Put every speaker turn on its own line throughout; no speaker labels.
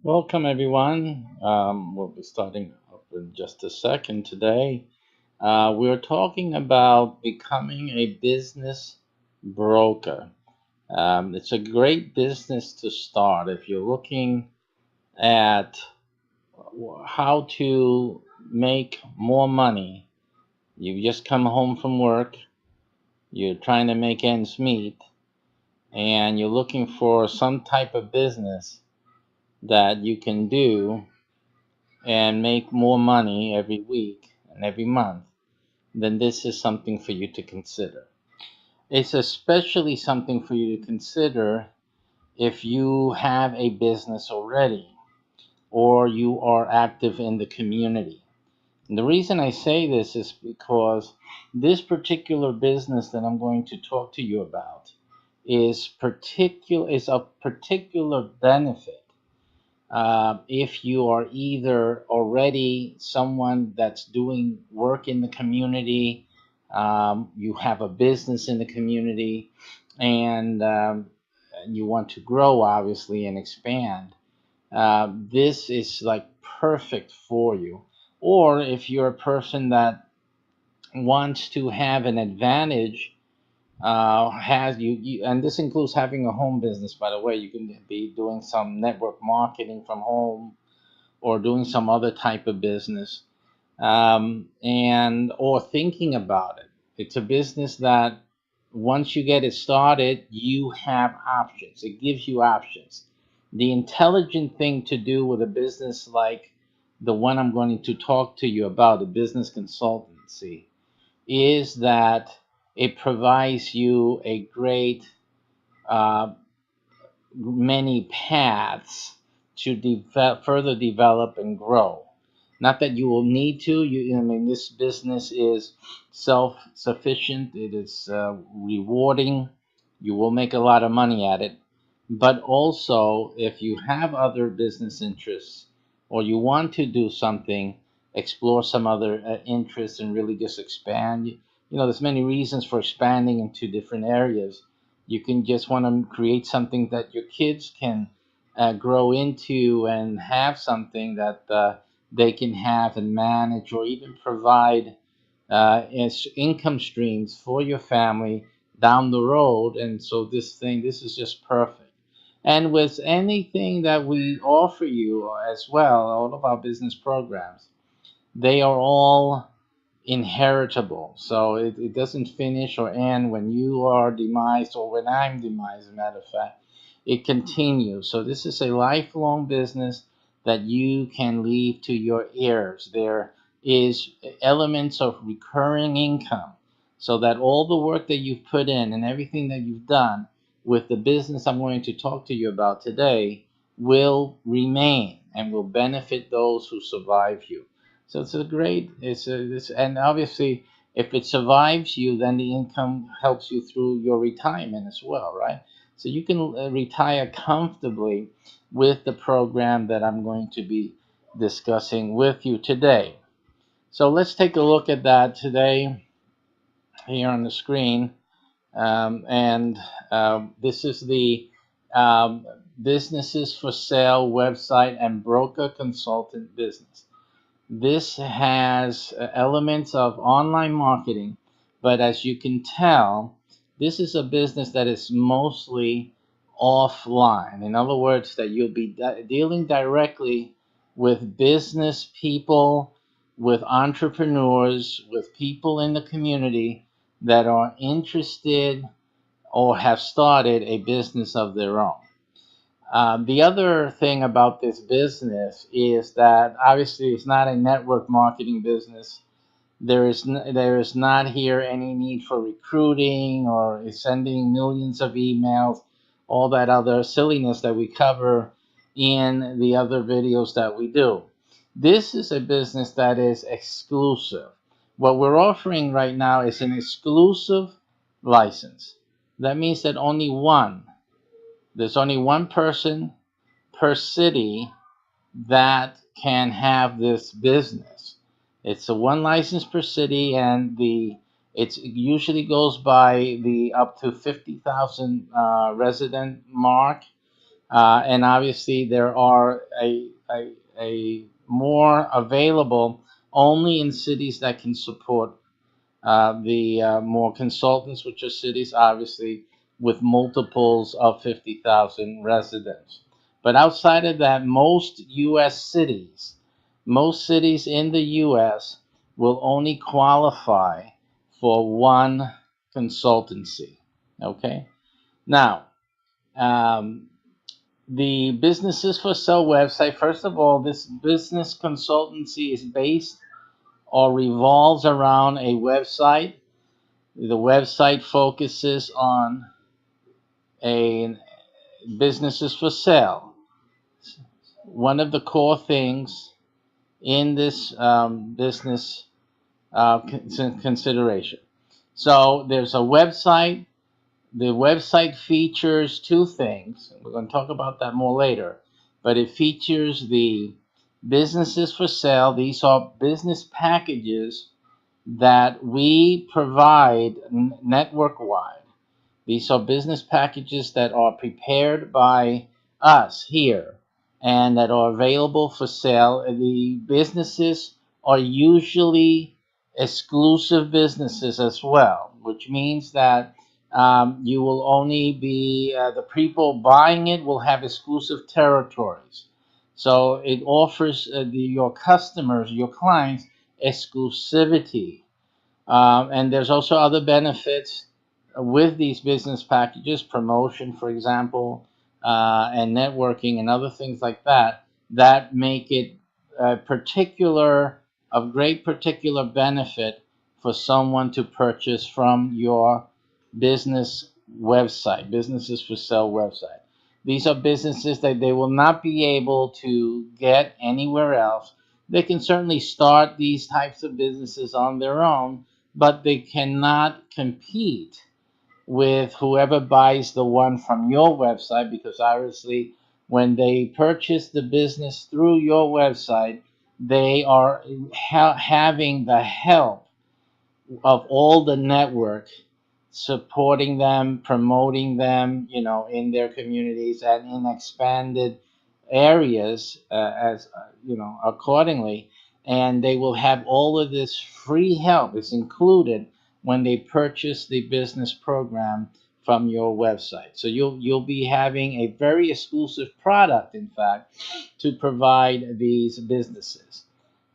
Welcome, everyone. We'll be starting up in just a second today. We're talking about becoming a business broker. It's a great business to start if you're looking at how to make more money. You've just come home from work, you're trying to make ends meet, and you're looking for some type of business that you can do and make more money every week and every month, then this is something for you to consider. It's especially something for you to consider if you have a business already or you are active in the community. And the reason I say this is because this particular business that I'm going to talk to you about is of particular benefit if you are either already someone that's doing work in the community, you have a business in the community, and you want to grow, obviously, and expand. This is like perfect for you. Or if you're a person that wants to have an advantage, and this includes having a home business, by the way. You can be doing some network marketing from home or doing some other type of business, and or thinking about it. It's a business that once you get it started, you have options. It gives you options. The intelligent thing to do with a business like the one I'm going to talk to you about, the business consultancy, is that it provides you a great uh, many paths to further develop and grow. Not that you will need to. I mean, this business is self-sufficient. It is rewarding. You will make a lot of money at it. But also, if you have other business interests or you want to do something, explore some other interests and really just expand. There's many reasons for expanding into different areas. You can just want to create something that your kids can grow into and have something that they can have and manage, or even provide as income streams for your family down the road. And so this is just perfect. And with anything that we offer you as well, all of our business programs, they are all inheritable. So it doesn't finish or end when you are demised or when I'm demised, as a matter of fact. It continues. So this is a lifelong business that you can leave to your heirs. There is elements of recurring income so that all the work that you've put in and everything that you've done with the business I'm going to talk to you about today will remain and will benefit those who survive you. So it's a great, and obviously, if it survives you, then the income helps you through your retirement as well, right? So you can retire comfortably with the program that I'm going to be discussing with you today. So let's take a look at that today here on the screen. And This is the Businesses for Sale website and broker consultant business. This has elements of online marketing, but as you can tell, this is a business that is mostly offline. In other words, that you'll be dealing directly with business people, with entrepreneurs, with people in the community that are interested or have started a business of their own. The other thing about this business is that obviously it's not a network marketing business. There is not here any need for recruiting or sending millions of emails, all that other silliness that we cover in the other videos that we do. This is a business that is exclusive. What we're offering right now is an exclusive license. That means that there's only one person per city that can have this business. It's a one license per city, and it usually goes by the up to 50,000 resident mark. And obviously, there are a more available only in cities that can support the more consultants, which are cities obviously with multiples of 50,000 residents. But outside of that, most cities in the US will only qualify for one consultancy. Okay? Now, um, the Businesses for Sale website, first of all, this business consultancy is based or revolves around a website. The website focuses on a businesses for sale. One of the core things in this business consideration. So there's a website. The website features two things. We're going to talk about that more later. But it features the businesses for sale. These are business packages that we provide network-wide. These are business packages that are prepared by us here and that are available for sale. The businesses are usually exclusive businesses as well, which means that you will only be, the people buying it will have exclusive territories. So it offers your customers, your clients, exclusivity. And there's also other benefits with these business packages, promotion, for example, and networking and other things like that, that make it of great particular benefit for someone to purchase from your business website, Businesses for Sale website. These are businesses that they will not be able to get anywhere else. They can certainly start these types of businesses on their own, but they cannot compete with whoever buys the one from your website, because obviously when they purchase the business through your website, they are having the help of all the network supporting them, promoting them, in their communities and in expanded areas, as accordingly. And they will have all of this free help. It's included when they purchase the business program from your website. So you'll be having a very exclusive product, in fact, to provide these businesses.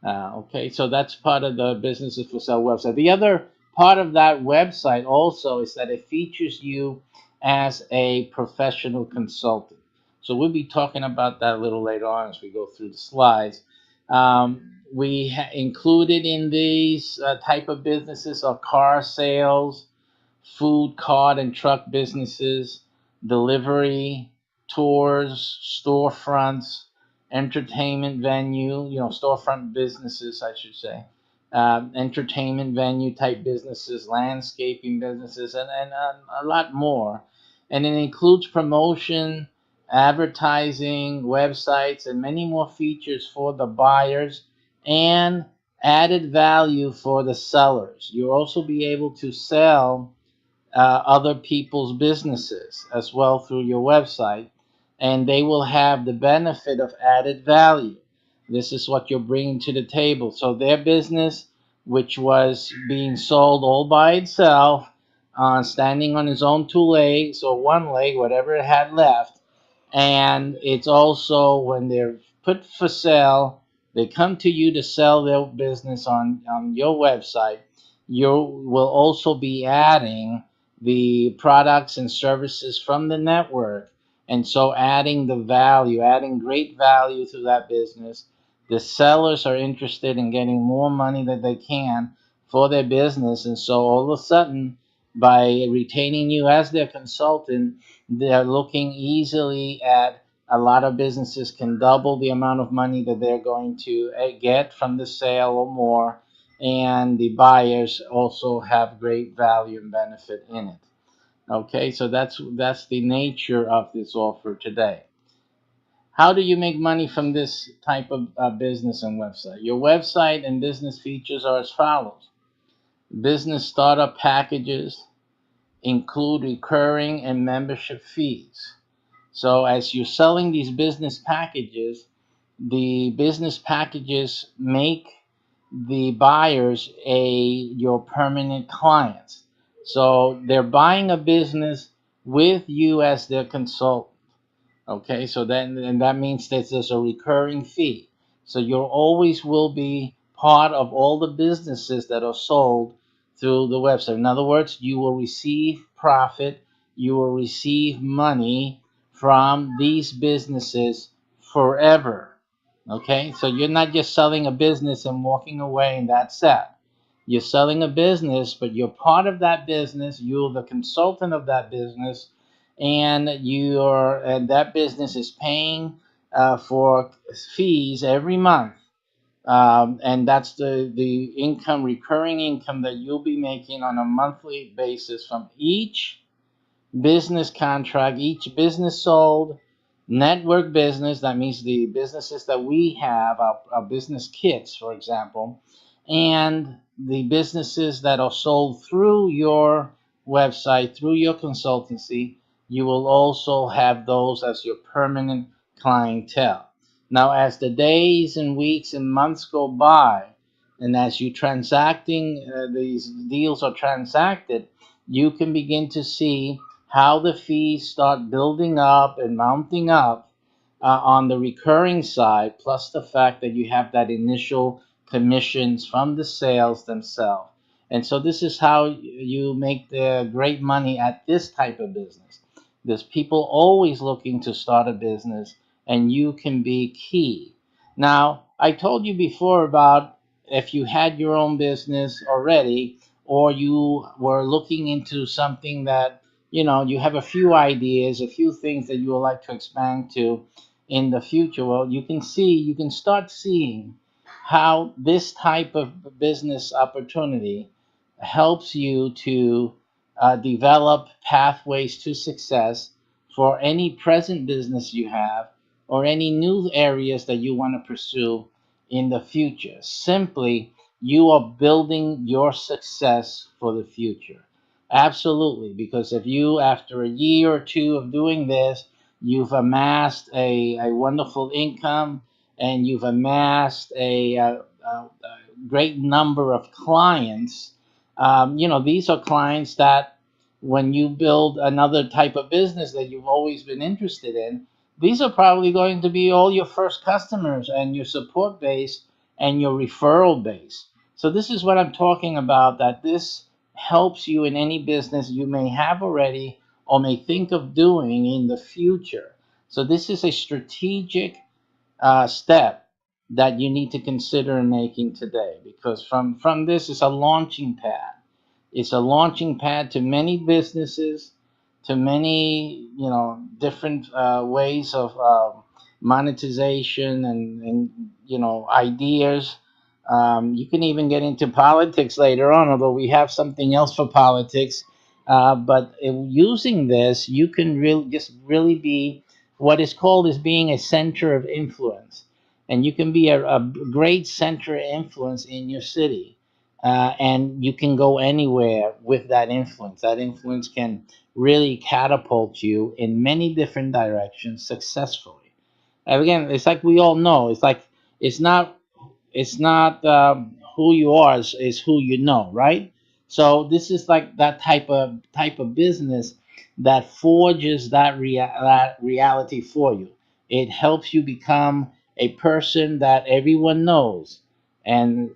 Okay, so that's part of the businesses for sale website. The other part of that website also is that it features you as a professional consultant. So we'll be talking about that a little later on as we go through the slides. Included in these type of businesses are car sales, food, cart, and truck businesses, delivery, tours, storefronts, entertainment venue, storefront businesses, I should say, entertainment venue type businesses, landscaping businesses, and a lot more. And it includes promotion, advertising, websites, and many more features for the buyers and added value for the sellers. You'll also be able to sell other people's businesses as well through your website, and they will have the benefit of added value. This is what you're bringing to the table. So their business, which was being sold all by itself, standing on its own two legs or one leg, whatever it had left, and it's also when they're put for sale, they come to you to sell their business on your website. You will also be adding the products and services from the network, and so adding the value, adding great value to that business. The sellers are interested in getting more money that they can for their business, and so all of a sudden, by retaining you as their consultant, they're looking easily at a lot of businesses can double the amount of money that they're going to get from the sale or more, and the buyers also have great value and benefit in it. Okay, so that's the nature of this offer today. How do you make money from this type of business and website? Your website and business features are as follows. Business startup packages include recurring and membership fees. So as you're selling these business packages, the business packages make the buyers your permanent clients. So they're buying a business with you as their consultant. Okay, so then and that means that there's a recurring fee. So you always will be part of all the businesses that are sold through the website. In other words, you will receive profit, you will receive money from these businesses forever. Okay, so you're not just selling a business and walking away and that's it. You're selling a business, but you're part of that business. You're the consultant of that business, and that business is paying for fees every month, and that's the income, recurring income that you'll be making on a monthly basis from each business contract, each business sold, network business, that means the businesses that we have, our business kits, for example, and the businesses that are sold through your website, through your consultancy, you will also have those as your permanent clientele. Now, as the days and weeks and months go by, and as you transacting, these deals are transacted, you can begin to see how the fees start building up and mounting up on the recurring side, plus the fact that you have that initial commissions from the sales themselves. And so this is how you make the great money at this type of business. There's people always looking to start a business, and you can be key. Now, I told you before about if you had your own business already, or you were looking into something that you have a few ideas, a few things that you would like to expand to in the future. Well, you can start seeing how this type of business opportunity helps you to develop pathways to success for any present business you have or any new areas that you want to pursue in the future. Simply, you are building your success for the future. Absolutely, because if you, after a year or two of doing this, you've amassed a wonderful income and you've amassed a great number of clients. These are clients that when you build another type of business that you've always been interested in, these are probably going to be all your first customers and your support base and your referral base. So this is what I'm talking about, that this helps you in any business you may have already or may think of doing in the future. So this is a strategic step that you need to consider making today, because from this is a launching pad. It's a launching pad to many businesses, to many different ways of monetization and ideas. You can even get into politics later on, although we have something else for politics. But using this, you can really be what is called as being a center of influence, and you can be a great center of influence in your city, and you can go anywhere with that influence. That influence can really catapult you in many different directions successfully. And again, it's like we all know. It's like it's not who you are, is who you know, right? So this is like that type of business that forges that reality for you. It helps you become a person that everyone knows, and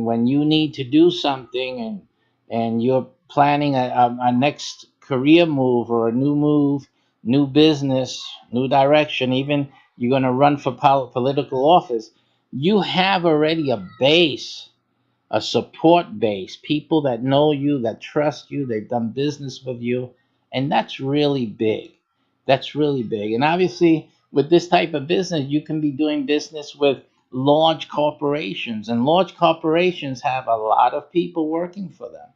when you need to do something, and you're planning a next career move or a new move, new business, new direction, even you're going to run for political office, you have already a base, a support base, people that know you, that trust you, they've done business with you, and that's really big. That's really big. And obviously, with this type of business, you can be doing business with large corporations, and large corporations have a lot of people working for them.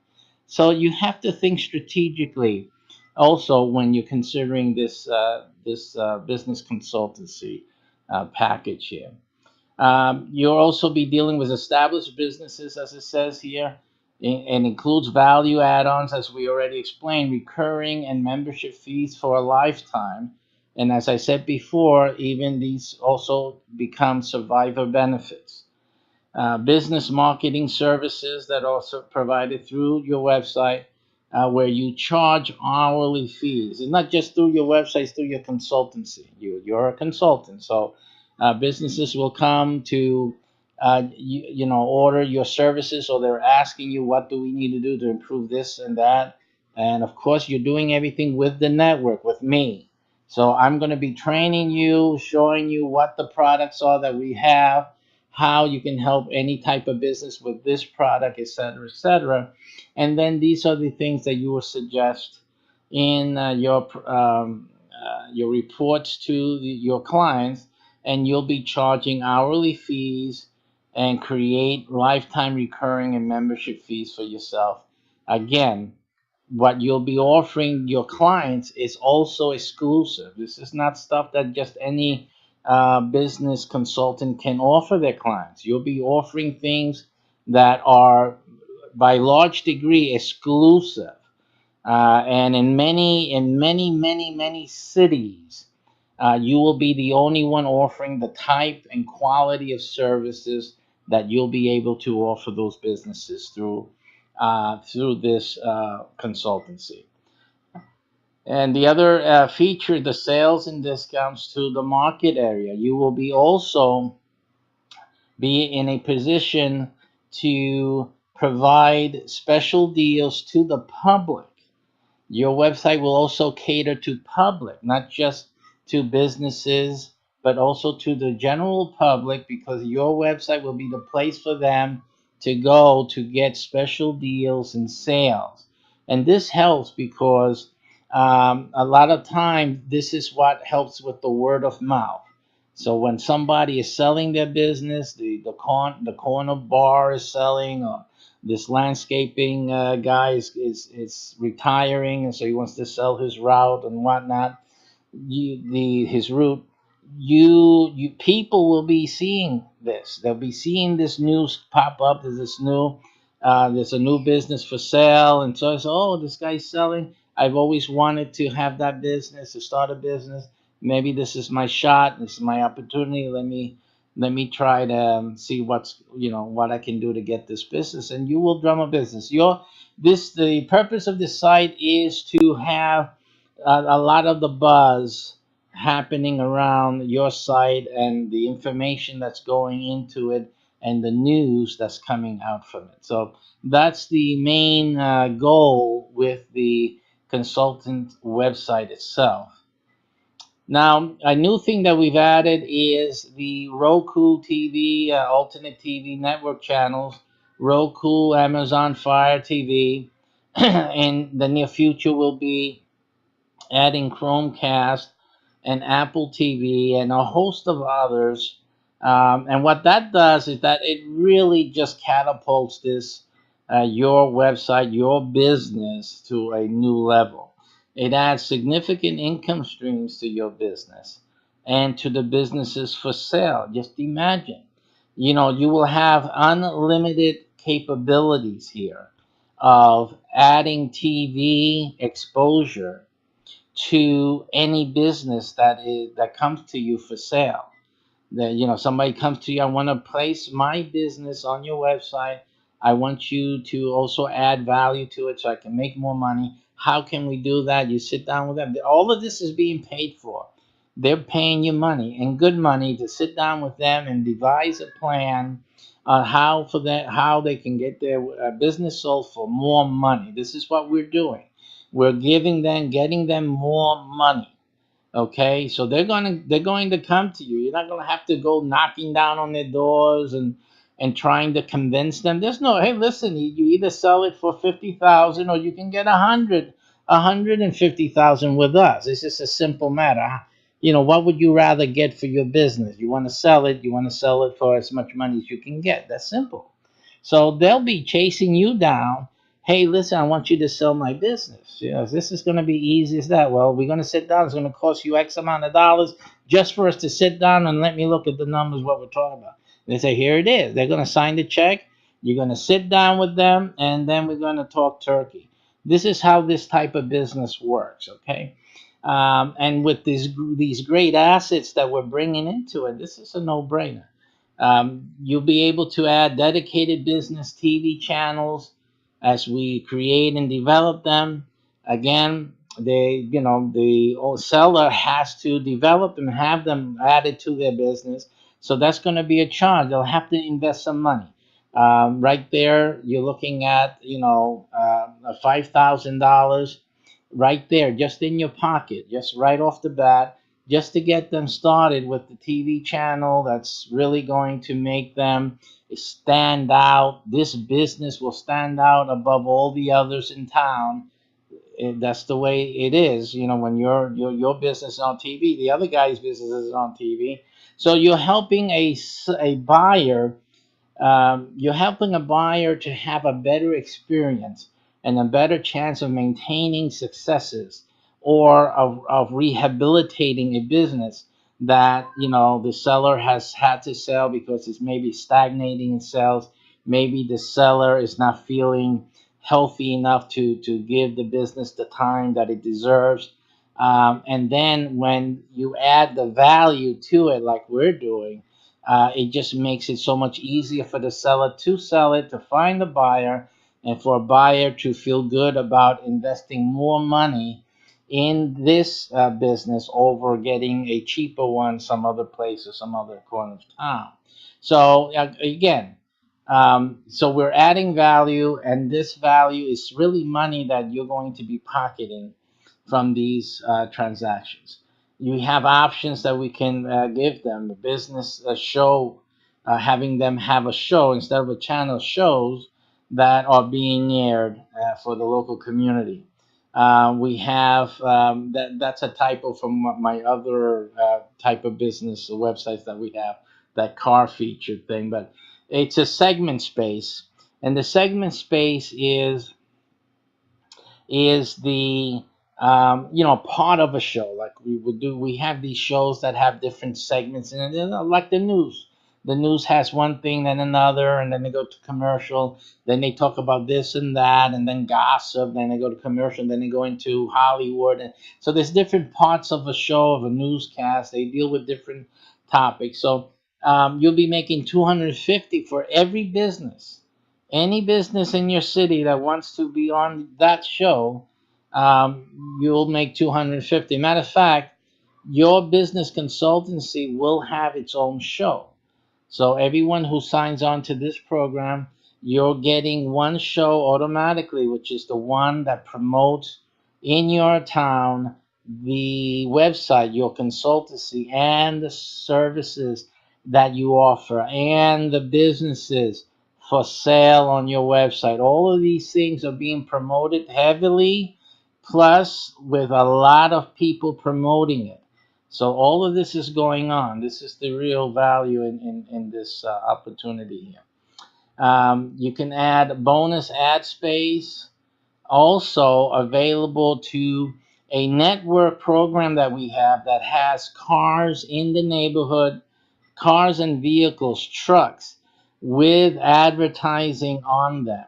So you have to think strategically also when you're considering this business consultancy package here. You'll also be dealing with established businesses, as it says here, and includes value add-ons, as we already explained, recurring and membership fees for a lifetime. And as I said before, even these also become survivor benefits. Business marketing services that are also provided through your website, where you charge hourly fees. It's not just through your website, it's through your consultancy. You're a consultant. So businesses will come to order your services, or they're asking you, what do we need to do to improve this and that. And of course, you're doing everything with the network, with me. So I'm going to be training you, showing you what the products are that we have, how you can help any type of business with this product, etc., etc. And then these are the things that you will suggest in your reports to your clients, and you'll be charging hourly fees and create lifetime recurring and membership fees for yourself. Again, what you'll be offering your clients is also exclusive. This is not stuff that just any business consultant can offer their clients. You'll be offering things that are, by large degree, exclusive. And in many cities, you will be the only one offering the type and quality of services that you'll be able to offer those businesses through this consultancy. And the other feature, the sales and discounts to the market area. You will be also be in a position to provide special deals to the public. Your website will also cater to public, not just to businesses, but also to the general public, because your website will be the place for them to go to get special deals and sales. And this helps because a lot of times this is what helps with the word of mouth. So when somebody is selling their business, the corner bar is selling, or this landscaping guy is retiring, and so he wants to sell his route and whatnot. His route. You people will be seeing this. They'll be seeing this news pop up. There's a new business for sale, and so I say, oh, this guy's selling. I've always wanted to have that business, to start a business. Maybe this is my shot. This is my opportunity. Let me Let me try to see what I can do to get this business, and you will drum a business. The purpose of this site is to have a lot of the buzz happening around your site and the information that's going into it and the news that's coming out from it. So that's the main goal with the consultant website itself. Now, a new thing that we've added is the Roku TV, alternate TV network channels, Roku, Amazon Fire TV. In the near future, we'll be adding Chromecast and Apple TV and a host of others. And what that does is that it really just catapults your website, your business to a new level. It adds significant income streams to your business and to the businesses for sale. Just imagine, you will have unlimited capabilities here of adding TV exposure to any business that comes to you for sale. That somebody comes to you, I want to place my business on your website. I want you to also add value to it so I can make more money. How can we do that? You sit down with them. All of this is being paid for. They're paying you money, and good money, to sit down with them and devise a plan on how they can get their business sold for more money. This is what we're doing. We're getting them more money. Okay, so they're going to come to you. You're not going to have to go knocking down on their doors and trying to convince them. There's no, hey, listen, you either sell it for 50,000 or you can get 150,000 with us. It's just a simple matter. What would you rather get for your business? You want to sell it. You want to sell it for as much money as you can get. That's simple. So they'll be chasing you down. Hey, listen, I want you to sell my business. This is going to be easy as that. Well, we're going to sit down. It's going to cost you X amount of dollars just for us to sit down and let me look at the numbers, what we're talking about. They say, here it is. They're going to sign the check. You're going to sit down with them, and then we're going to talk turkey. This is how this type of business works, okay? And with these great assets that we're bringing into it, this is a no-brainer. You'll be able to add dedicated business TV channels as we create and develop them. Again, the seller has to develop and have them added to their business. So that's going to be a charge. They'll have to invest some money. Right there, you're looking at $5,000 right there, just in your pocket, just right off the bat, just to get them started with the TV channel that's really going to make them stand out. This business will stand out above all the others in town. That's the way it is. When your business is on TV, the other guy's business is on TV. So you're helping a buyer to have a better experience and a better chance of maintaining successes or of rehabilitating a business that the seller has had to sell because it's maybe stagnating in sales. Maybe the seller is not feeling healthy enough to give the business the time that it deserves. And then when you add the value to it, like we're doing, it just makes it so much easier for the seller to sell it, to find the buyer, and for a buyer to feel good about investing more money in this business over getting a cheaper one some other place or some other corner of town. So again, so we're adding value, and this value is really money that you're going to be pocketing from these transactions. You have options that we can give them. The business show, having them have a show instead of a channel, shows that are being aired for the local community. We have that's a typo from my other type of business websites that we have, that car featured thing, but it's a segment space, and the segment space is the part of a show. Like we have these shows that have different segments in it, like the news. The news has one thing, then another, and then they go to commercial. Then they talk about this and that, and then gossip. Then they go to commercial. And then they go into Hollywood. And so there's different parts of a show, of a newscast. They deal with different topics. So you'll be making 250 for every business. Any business in your city that wants to be on that show, you'll make 250. Matter of fact, your business consultancy will have its own show. So everyone who signs on to this program, you're getting one show automatically, which is the one that promotes in your town the website, your consultancy, and the services that you offer, and the businesses for sale on your website. All of these things are being promoted heavily, plus with a lot of people promoting it. So all of this is going on. This is the real value in this opportunity here. You can add bonus ad space, also available to a network program that we have that has cars in the neighborhood, cars and vehicles, trucks, with advertising on them.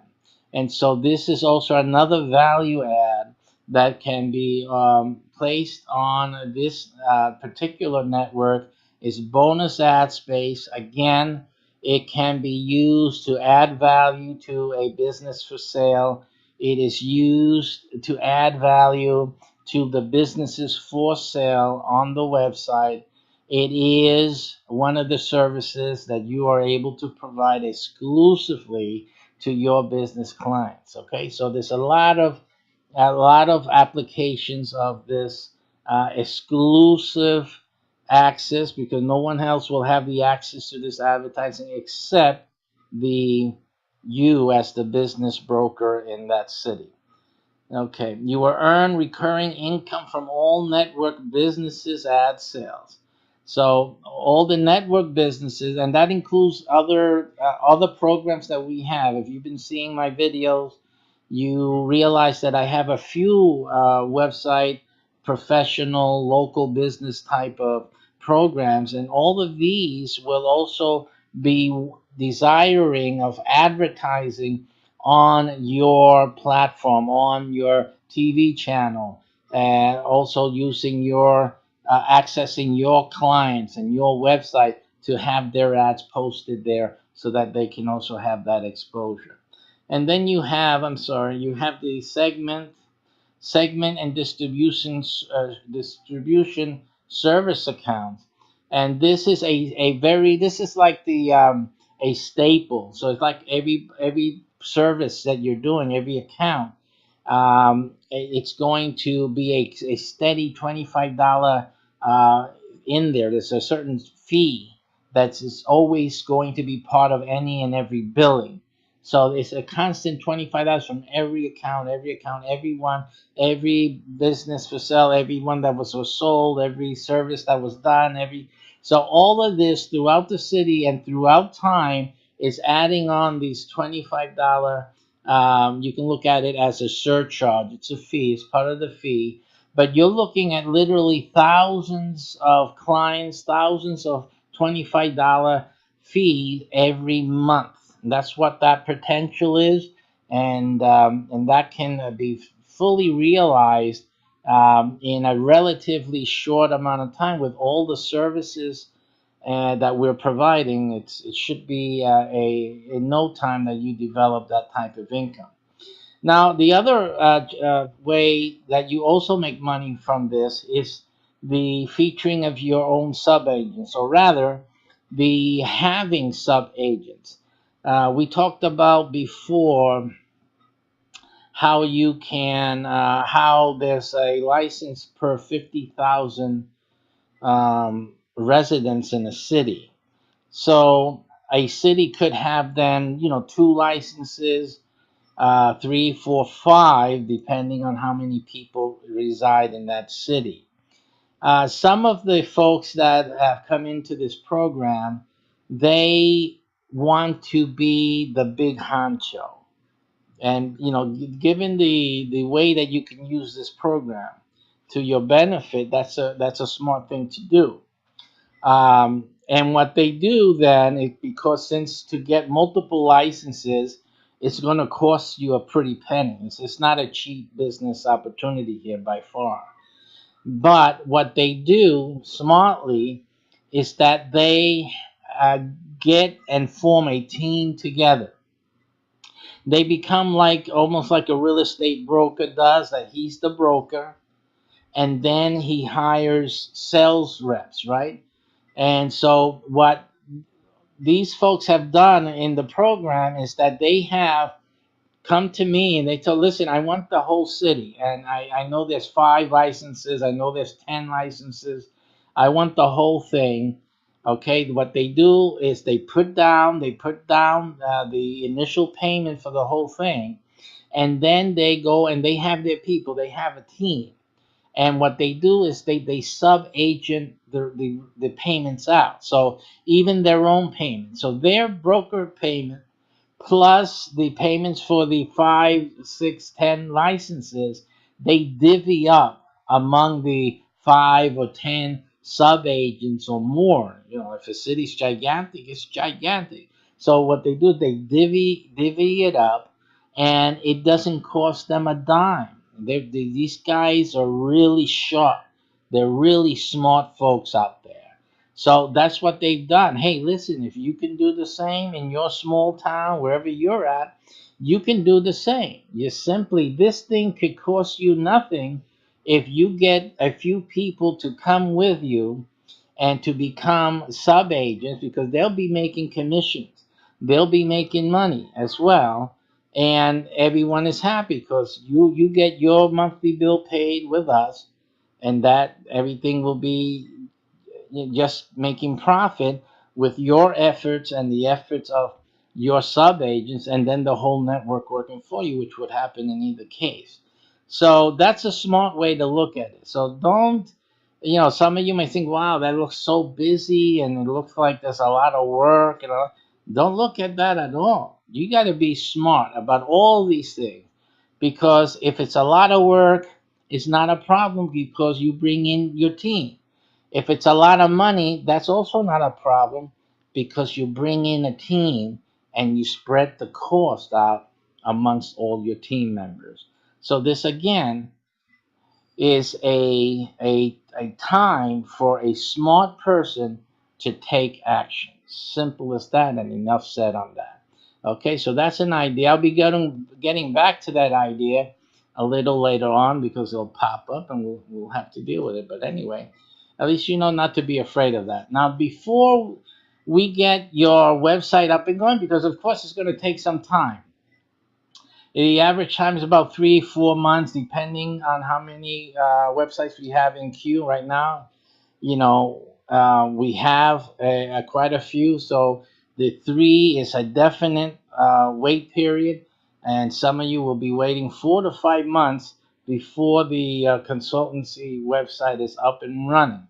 And so this is also another value add that can be placed on this particular network is bonus ad space. Again, it can be used to add value to a business for sale. It is used to add value to the businesses for sale on the website. It is one of the services that you are able to provide exclusively to your business clients. Okay, so there's a lot of applications of this exclusive access, because no one else will have the access to this advertising except the you as the business broker in that city. Okay, you will earn recurring income from all network businesses ad sales. So all the network businesses, and that includes other programs that we have. If you've been seeing my videos, you realize that I have a few website professional local business type of programs, and all of these will also be desiring of advertising on your platform, on your TV channel, and also using your accessing your clients and your website to have their ads posted there so that they can also have that exposure. And then you have the segment and distribution service account, and this is like the a staple. So it's like every service that you're doing, every account, it's going to be a steady $25 in there. There's a certain fee that is always going to be part of any and every billing. So it's a constant $25 from every account, everyone, every business for sale, everyone that was sold, every service that was done, so all of this throughout the city and throughout time is adding on these $25. You can look at it as a surcharge. It's a fee. It's part of the fee. But you're looking at literally thousands of clients, thousands of $25 fees every month. And that's what that potential is, and that can be fully realized in a relatively short amount of time with all the services that we're providing. It should be in no time that you develop that type of income. Now, the other way that you also make money from this is the featuring of your own sub agents, or rather, the having sub agents. We talked about before how there's a license per 50,000 residents in a city. So a city could have then, two licenses, three, four, five, depending on how many people reside in that city. Some of the folks that have come into this program, they want to be the big honcho. And given the way that you can use this program to your benefit, that's a smart thing to do. And what they do then is, because since to get multiple licenses, it's going to cost you a pretty penny. It's not a cheap business opportunity here by far. But what they do smartly is that they uh, get and form a team together. They become like almost like a real estate broker does, that he's the broker, and then he hires sales reps, right? And so what these folks have done in the program is that they have come to me and they tell, listen, I want the whole city. And I know there's 5 licenses. I know there's 10 licenses. I want the whole thing. Okay. What they do is they put down the initial payment for the whole thing. And then they go and they have their people. They have a team. And what they do is they sub agent the payments out. So even their own payment. So their broker payment plus the payments for the 5, 6, 10 licenses, they divvy up among the 5 or 10 sub agents or more. You know, if a city's gigantic, it's gigantic. So what they do is they divvy it up, and it doesn't cost them a dime. These guys are really sharp. They're really smart folks out there. So that's what they've done. Hey, listen, if you can do the same in your small town, wherever you're at, you can do the same. You simply, this thing could cost you nothing if you get a few people to come with you and to become sub agents, because they'll be making commissions. They'll be making money as well. And everyone is happy because you get your monthly bill paid with us, and that everything will be just making profit with your efforts and the efforts of your sub agents, and then the whole network working for you, which would happen in either case. So that's a smart way to look at it. So don't, some of you may think, wow, that looks so busy and it looks like there's a lot of work. Don't look at that at all. You got to be smart about all these things, because if it's a lot of work, it's not a problem because you bring in your team. If it's a lot of money, that's also not a problem because you bring in a team and you spread the cost out amongst all your team members. So this again is a time for a smart person to take action. Simple as that, and enough said on that. Okay, so that's an idea. I'll be getting back to that idea a little later on because it'll pop up and we'll have to deal with it. But anyway, at least you know not to be afraid of that. Now, before we get your website up and going, because of course it's going to take some time. The average time is about 3-4 months, depending on how many websites we have in queue right now. We have quite a few, so the 3 is a definite wait period, and some of you will be waiting 4 to 5 months before the consultancy website is up and running.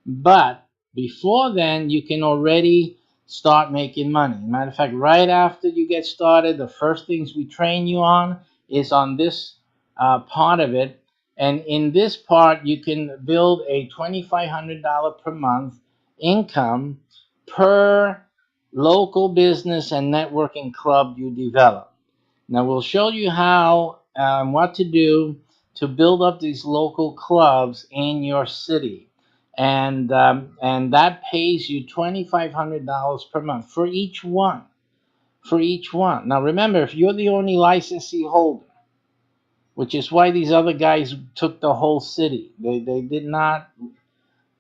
But before then, you can already start making money. Matter of fact, right after you get started, the first things we train you on is on this part of it. And in this part, you can build a $2,500 per month income per local business and networking club you develop. Now, we'll show you how, what to do to build up these local clubs in your city. And that pays you $2,500 per month for each one. For each one. Now, remember, if you're the only licensee holder, which is why these other guys took the whole city. They did not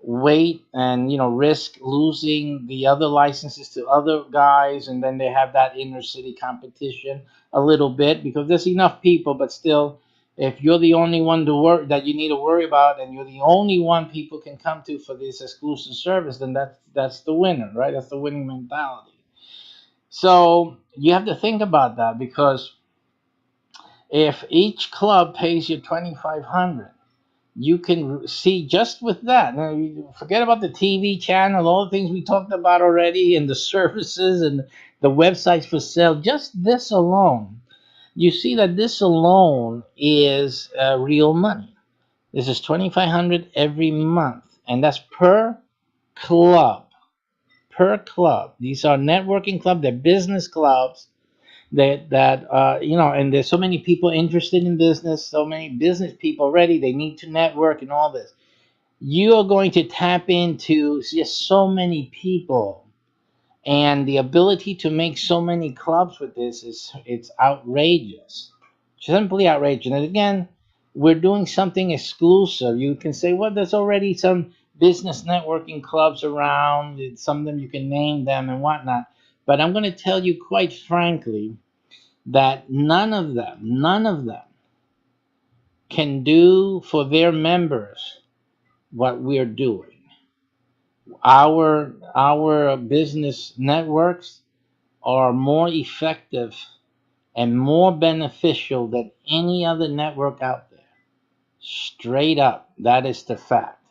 wait and risk losing the other licenses to other guys, and then they have that inner city competition a little bit because there's enough people, but still, if you're the only one that you need to worry about, and you're the only one people can come to for this exclusive service, then that's the winner, right? That's the winning mentality. So you have to think about that, because if each club pays you $2,500, you can see just with that. Now, forget about the TV channel, all the things we talked about already, and the services and the websites for sale. Just this alone, you see that this alone is real money. This is $2,500 every month, and that's per club. Per club. These are networking clubs. They're business clubs and there's so many people interested in business, so many business people already, they need to network and all this. You are going to tap into just so many people And the ability to make so many clubs with this it's outrageous, simply outrageous. And again, we're doing something exclusive. You can say, well, there's already some business networking clubs around. Some of them you can name them and whatnot. But I'm going to tell you quite frankly that none of them can do for their members what we're doing. Our business networks are more effective and more beneficial than any other network out there. Straight up, that is the fact.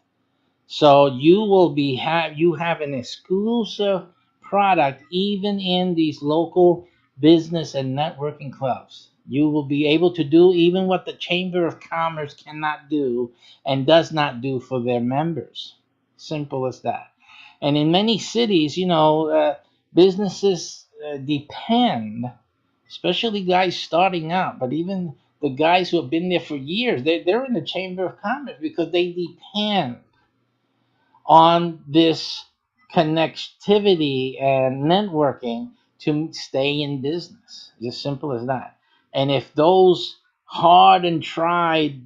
So you have an exclusive product even in these local business and networking clubs. You will be able to do even what the Chamber of Commerce cannot do and does not do for their members. Simple as that. And in many cities, businesses depend, especially guys starting out, but even the guys who have been there for years, they're in the Chamber of Commerce because they depend on this connectivity and networking to stay in business. Just simple as that. And if those hard and tried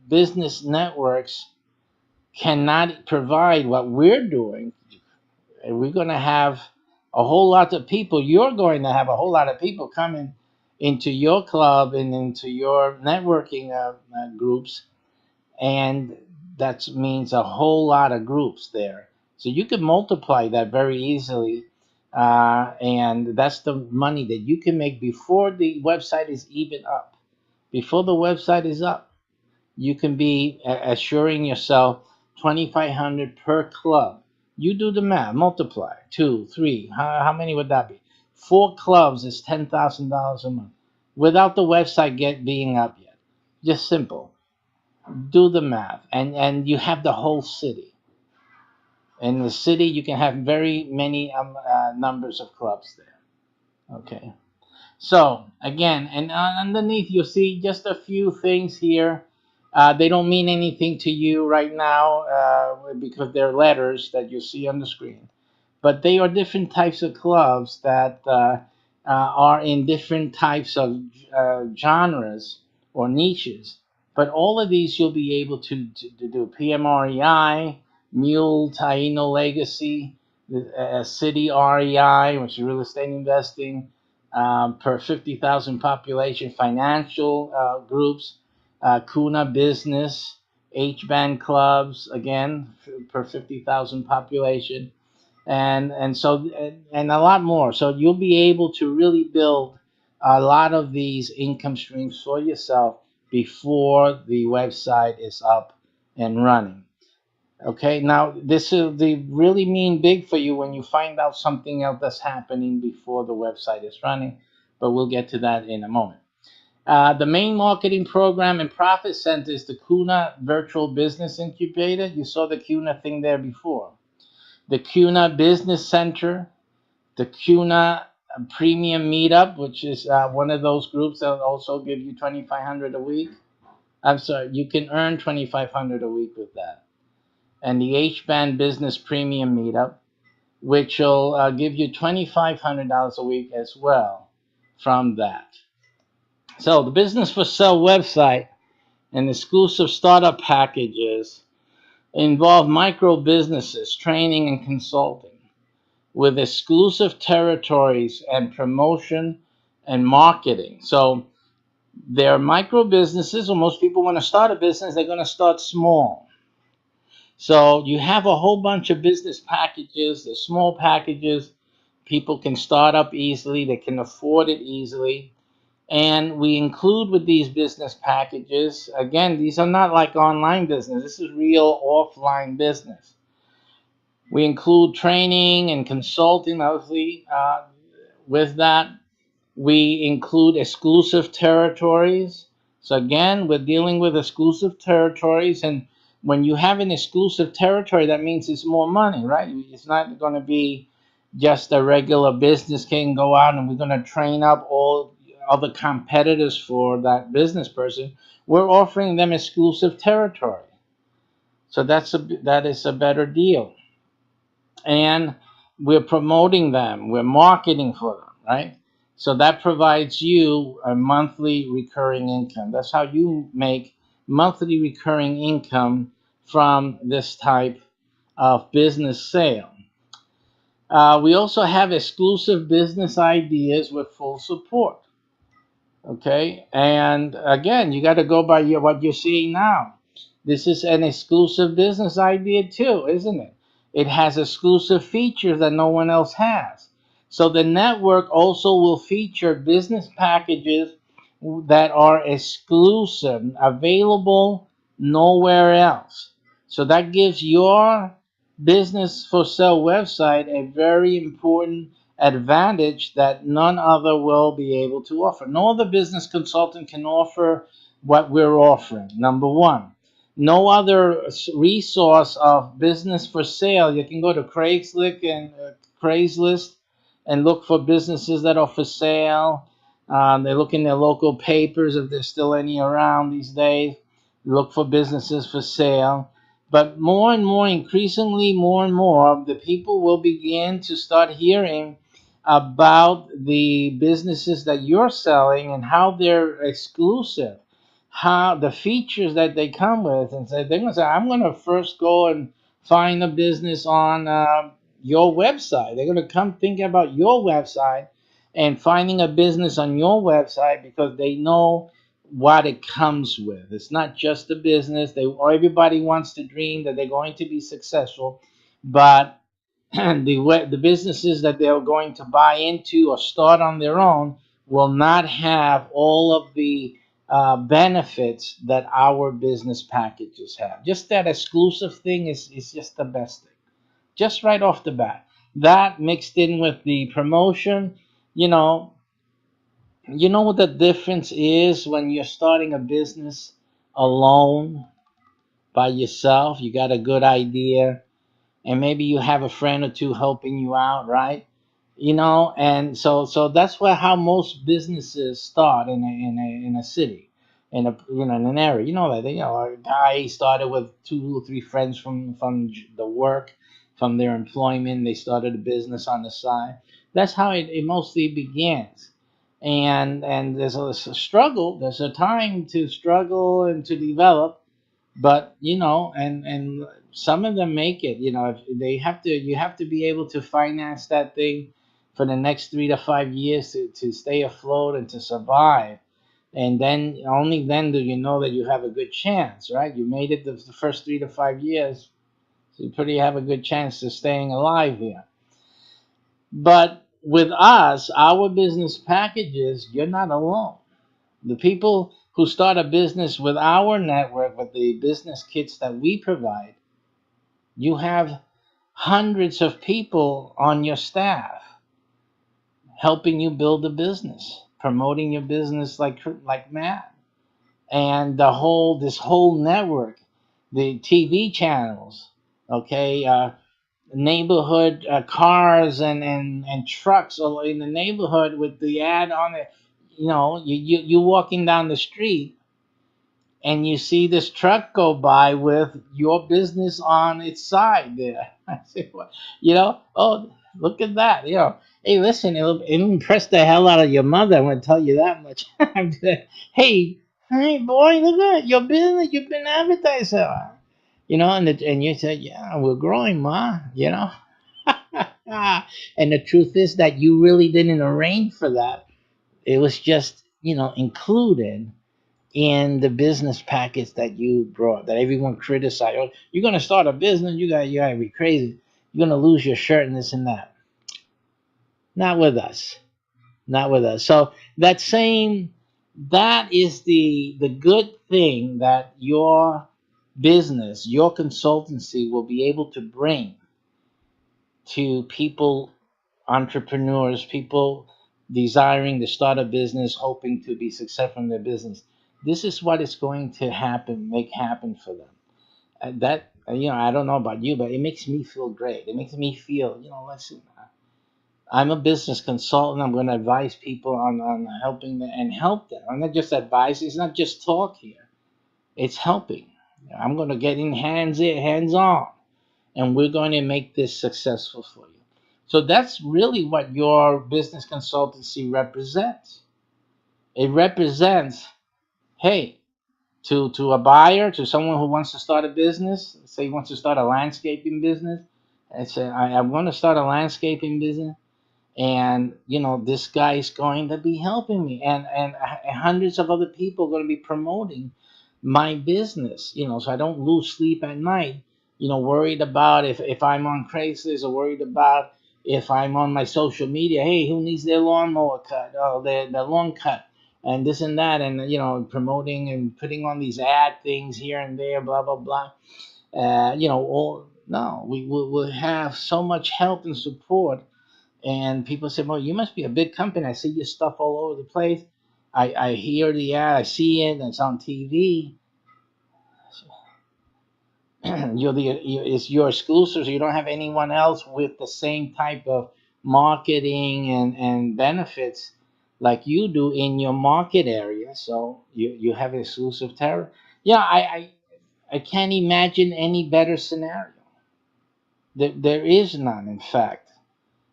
business networks cannot provide what we're doing, we're going to have a whole lot of people. You're going to have a whole lot of people coming into your club and into your networking groups, and that means a whole lot of groups there. So you can multiply that very easily, and that's the money that you can make before the website is even up. Before the website is up, you can be assuring yourself 2,500 per club. You do the math, multiply 2, 3. How many would that be? 4 clubs is $10,000 a month without the website being up yet. Just simple. Do the math, and you have the whole city. In the city, you can have very many numbers of clubs there. Okay. So again, and underneath you'll see just a few things here. They don't mean anything to you right now because they're letters that you see on the screen. But they are different types of clubs that are in different types of genres or niches. But all of these you'll be able to do. PMREI, Mule, Taino Legacy, City REI, which is real estate investing, per 50,000 population, financial groups, Kuna Business, H-band clubs, again, per 50,000 population, and a lot more. So you'll be able to really build a lot of these income streams for yourself before the website is up and running. Okay, now this will really mean big for you when you find out something else that's happening before the website is running, but we'll get to that in a moment. The main marketing program and profit center is the Kuna Virtual Business Incubator. You saw the Kuna thing there before. The Kuna Business Center, the Kuna Premium Meetup, which is one of those groups that will also give you $2,500 a week. I'm sorry, you can earn $2,500 a week with that. And the H-band Business Premium Meetup, which will give you $2,500 a week as well from that. So the Business for Sale website and exclusive startup packages involve micro businesses, training and consulting with exclusive territories and promotion and marketing. So they're micro businesses, or most people want to start a business, they're going to start small. So you have a whole bunch of business packages, the small packages. People can start up easily, they can afford it easily. And we include with these business packages, again, these are not like online business. This is real offline business. We include training and consulting, obviously, with that. We include exclusive territories. So again, we're dealing with exclusive territories. And when you have an exclusive territory, that means it's more money, right? It's not going to be just a regular business can go out and we're going to train up all other competitors for that business person. We're offering them exclusive territory. So that is a better deal. And we're promoting them, we're marketing for them, right? So that provides you a monthly recurring income. That's how you make monthly recurring income from this type of business sale. We also have exclusive business ideas with full support. Okay, and again, you got to go by what you're seeing now. This is an exclusive business idea too, isn't it? It has exclusive features that no one else has. So the network also will feature business packages that are exclusive, available nowhere else. So that gives your business for sale website a very important advantage that none other will be able to offer. No other business consultant can offer what we're offering. Number one, no other resource of business for sale. You can go to Craigslist and look for businesses that are for sale. They look in their local papers if there's still any around these days. Look for businesses for sale. But more and more, increasingly, more and more, the people will begin to start hearing about the businesses that you're selling and how they're exclusive, how the features that they come with, and say they're going to say, "I'm going to first go and find a business on your website." They're going to come think about your website and finding a business on your website because they know what it comes with. It's not just a business. Everybody wants to dream that they're going to be successful, but the businesses that they're going to buy into or start on their own will not have all of the benefits that our business packages have. Just that exclusive thing is just the best thing. Just right off the bat. That mixed in with the promotion, you know, you know what the difference is when you're starting a business alone by yourself. You got a good idea, and maybe you have a friend or two helping you out, right? And so that's where how most businesses start in a city, in an area. You know that a guy started with two or three friends from the work, from their employment. They started a business on the side. That's how it mostly begins. And there's a struggle. There's a time to struggle and to develop, but and some of them make it. If they have to, you have to be able to finance that thing for the next 3 to 5 years to stay afloat and to survive, and then only then do you know that you have a good chance, right? You made it the first 3 to 5 years, so you pretty have a good chance of staying alive here. But with us, our business packages, you're not alone. The people who start a business with our network, with the business kits that we provide, you have hundreds of people on your staff helping you build a business, promoting your business like mad. And this whole network, the TV channels, okay, neighborhood cars and trucks all in the neighborhood with the ad on it. You walking down the street and you see this truck go by with your business on its side there. I say, what? Oh, look at that. Hey, listen, it'll impress the hell out of your mother. I'm going to tell you that much. hey, hey, boy, look at your business. You've been advertising. And you said, yeah, we're growing, ma, And the truth is that you really didn't arrange for that. It was just, included in the business package that you brought, that everyone criticized. Oh, you're gonna start a business, you gotta be crazy. You're gonna lose your shirt and this and that. Not with us. Not with us. So that is the good thing that your business, your consultancy will be able to bring to people, entrepreneurs, people desiring to start a business, hoping to be successful in their business. This is what is going to make happen for them. I don't know about you, but it makes me feel great. It makes me feel, listen, I'm a business consultant. I'm going to advise people on helping them and help them. I'm not just advising. It's not just talk here. It's helping. I'm going to get in hands on, and we're going to make this successful for you. So that's really what your business consultancy represents. It represents, hey, to a buyer, to someone who wants to start a business, say he wants to start a landscaping business, and say, I'm going to start a landscaping business, and this guy is going to be helping me, and hundreds of other people are going to be promoting my business, so I don't lose sleep at night, worried about if I'm on Craigslist, or worried about if I'm on my social media. Hey, who needs their lawnmower cut? Oh, their lawn cut, and this and that, and promoting and putting on these ad things here and there, blah blah blah. All no, we will have so much help and support. And people say, well, you must be a big company. I see your stuff all over the place. I hear the ad, I see it, and it's on TV. It's your exclusive, so you don't have anyone else with the same type of marketing and benefits like you do in your market area. So you have exclusive terror. Yeah, I can't imagine any better scenario. There is none, in fact.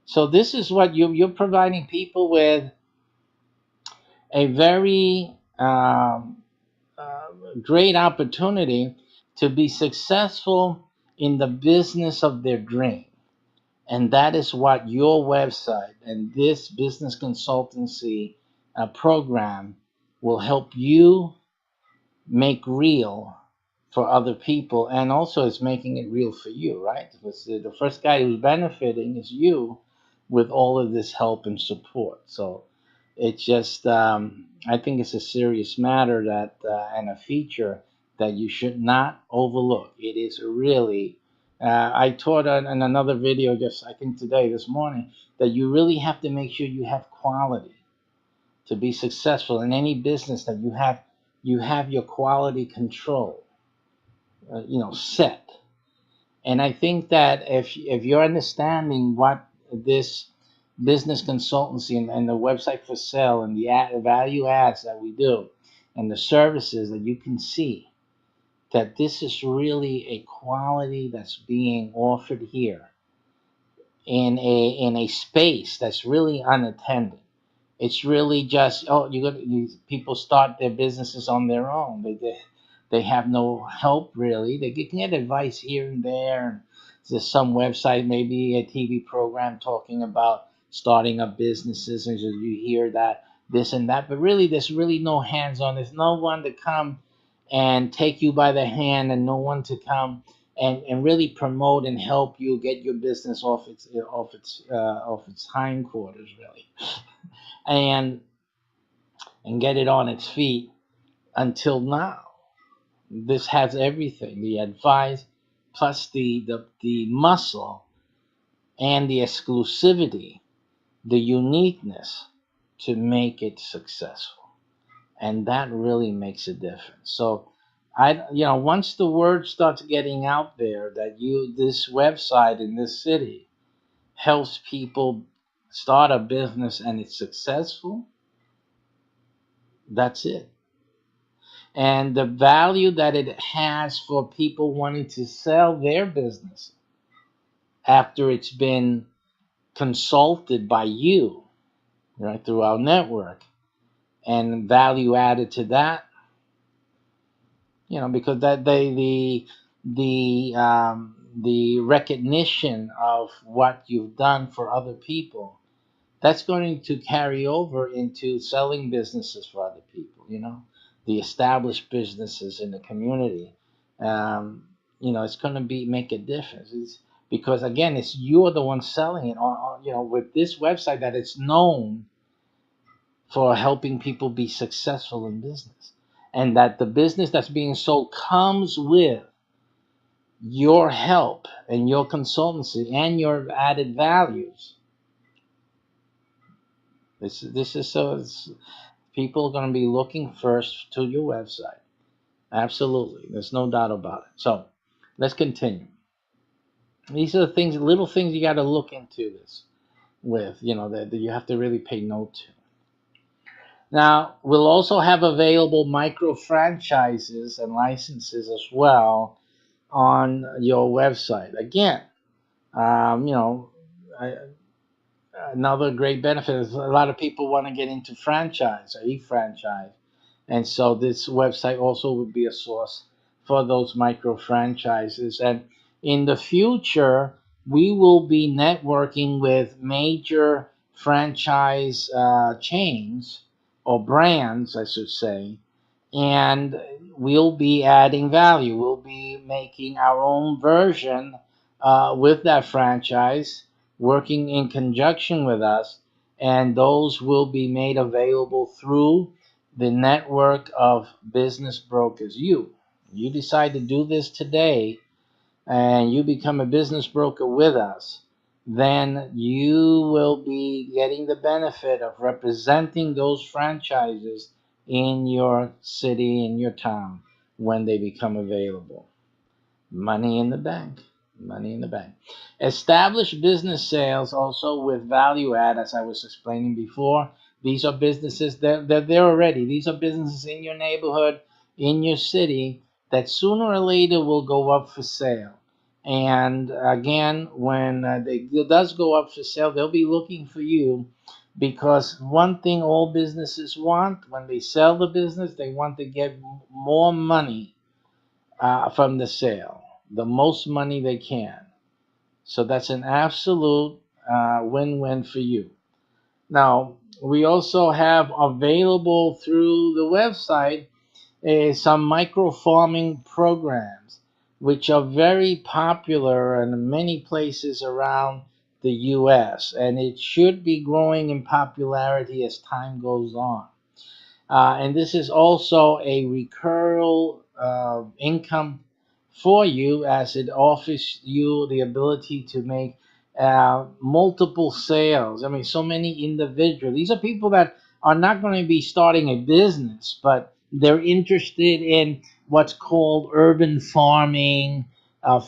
So this is what you're providing people with, a very great opportunity to be successful in the business of their dream. And that is what your website and this business consultancy program will help you make real for other people. And also it's making it real for you, right? Because the first guy who's benefiting is you with all of this help and support. So it's just, I think it's a serious matter that, and a feature that you should not overlook. It is really, I taught in another video just, I think today, this morning, that you really have to make sure you have quality to be successful in any business, that you have your quality control, set. And I think that if you're understanding what this business consultancy and the website for sale and the value adds that we do and the services, that you can see that this is really a quality that's being offered here in a space that's really unattended. It's really just, people start their businesses on their own. They have no help really. They can get advice here and there. There's some website, maybe a TV program talking about starting up businesses, and so you hear that, this and that. But really, there's really no hands-on. There's no one to come and take you by the hand, and no one to come and really promote and help you get your business off its hindquarters, really, and get it on its feet. Until now, this has everything: the advice, plus the muscle, and the exclusivity, the uniqueness to make it successful. And that really makes a difference. So once the word starts getting out there that this website in this city helps people start a business and it's successful, that's it. And the value that it has for people wanting to sell their business after it's been consulted by you, right, through our network, and value added to that, because that the recognition of what you've done for other people, that's going to carry over into selling businesses for other people, the established businesses in the community. It's going to make a difference. Because again, it's you're the one selling it with this website, that it's known for helping people be successful in business, and that the business that's being sold comes with your help and your consultancy and your added values. This is so people are going to be looking first to your website. Absolutely, there's no doubt about it. So let's continue. These are the things, little things you got to look into this with, that you have to really pay note to. Now, we'll also have available micro franchises and licenses as well on your website. Again, another great benefit is a lot of people want to get into franchise or e-franchise. And so this website also would be a source for those micro franchises. And in the future, we will be networking with major franchise chains or brands, I should say, and we'll be adding value. We'll be making our own version with that franchise, working in conjunction with us, and those will be made available through the network of business brokers. You decide to do this today, and you become a business broker with us, then you will be getting the benefit of representing those franchises in your city, in your town, when they become available. Money in the bank. Money in the bank. Establish business sales also with value add, as I was explaining before. These are businesses that they're there already. These are businesses in your neighborhood, in your city, that sooner or later will go up for sale. And again, when it does go up for sale, they'll be looking for you, because one thing all businesses want when they sell the business, they want to get more money from the sale, the most money they can. So that's an absolute win-win for you. Now, we also have available through the website some micro farming programs, which are very popular in many places around the US, and it should be growing in popularity as time goes on. And this is also a recurring income for you, as it offers you the ability to make multiple sales. I mean, so many individuals. These are people that are not going to be starting a business, but they're interested in what's called urban farming,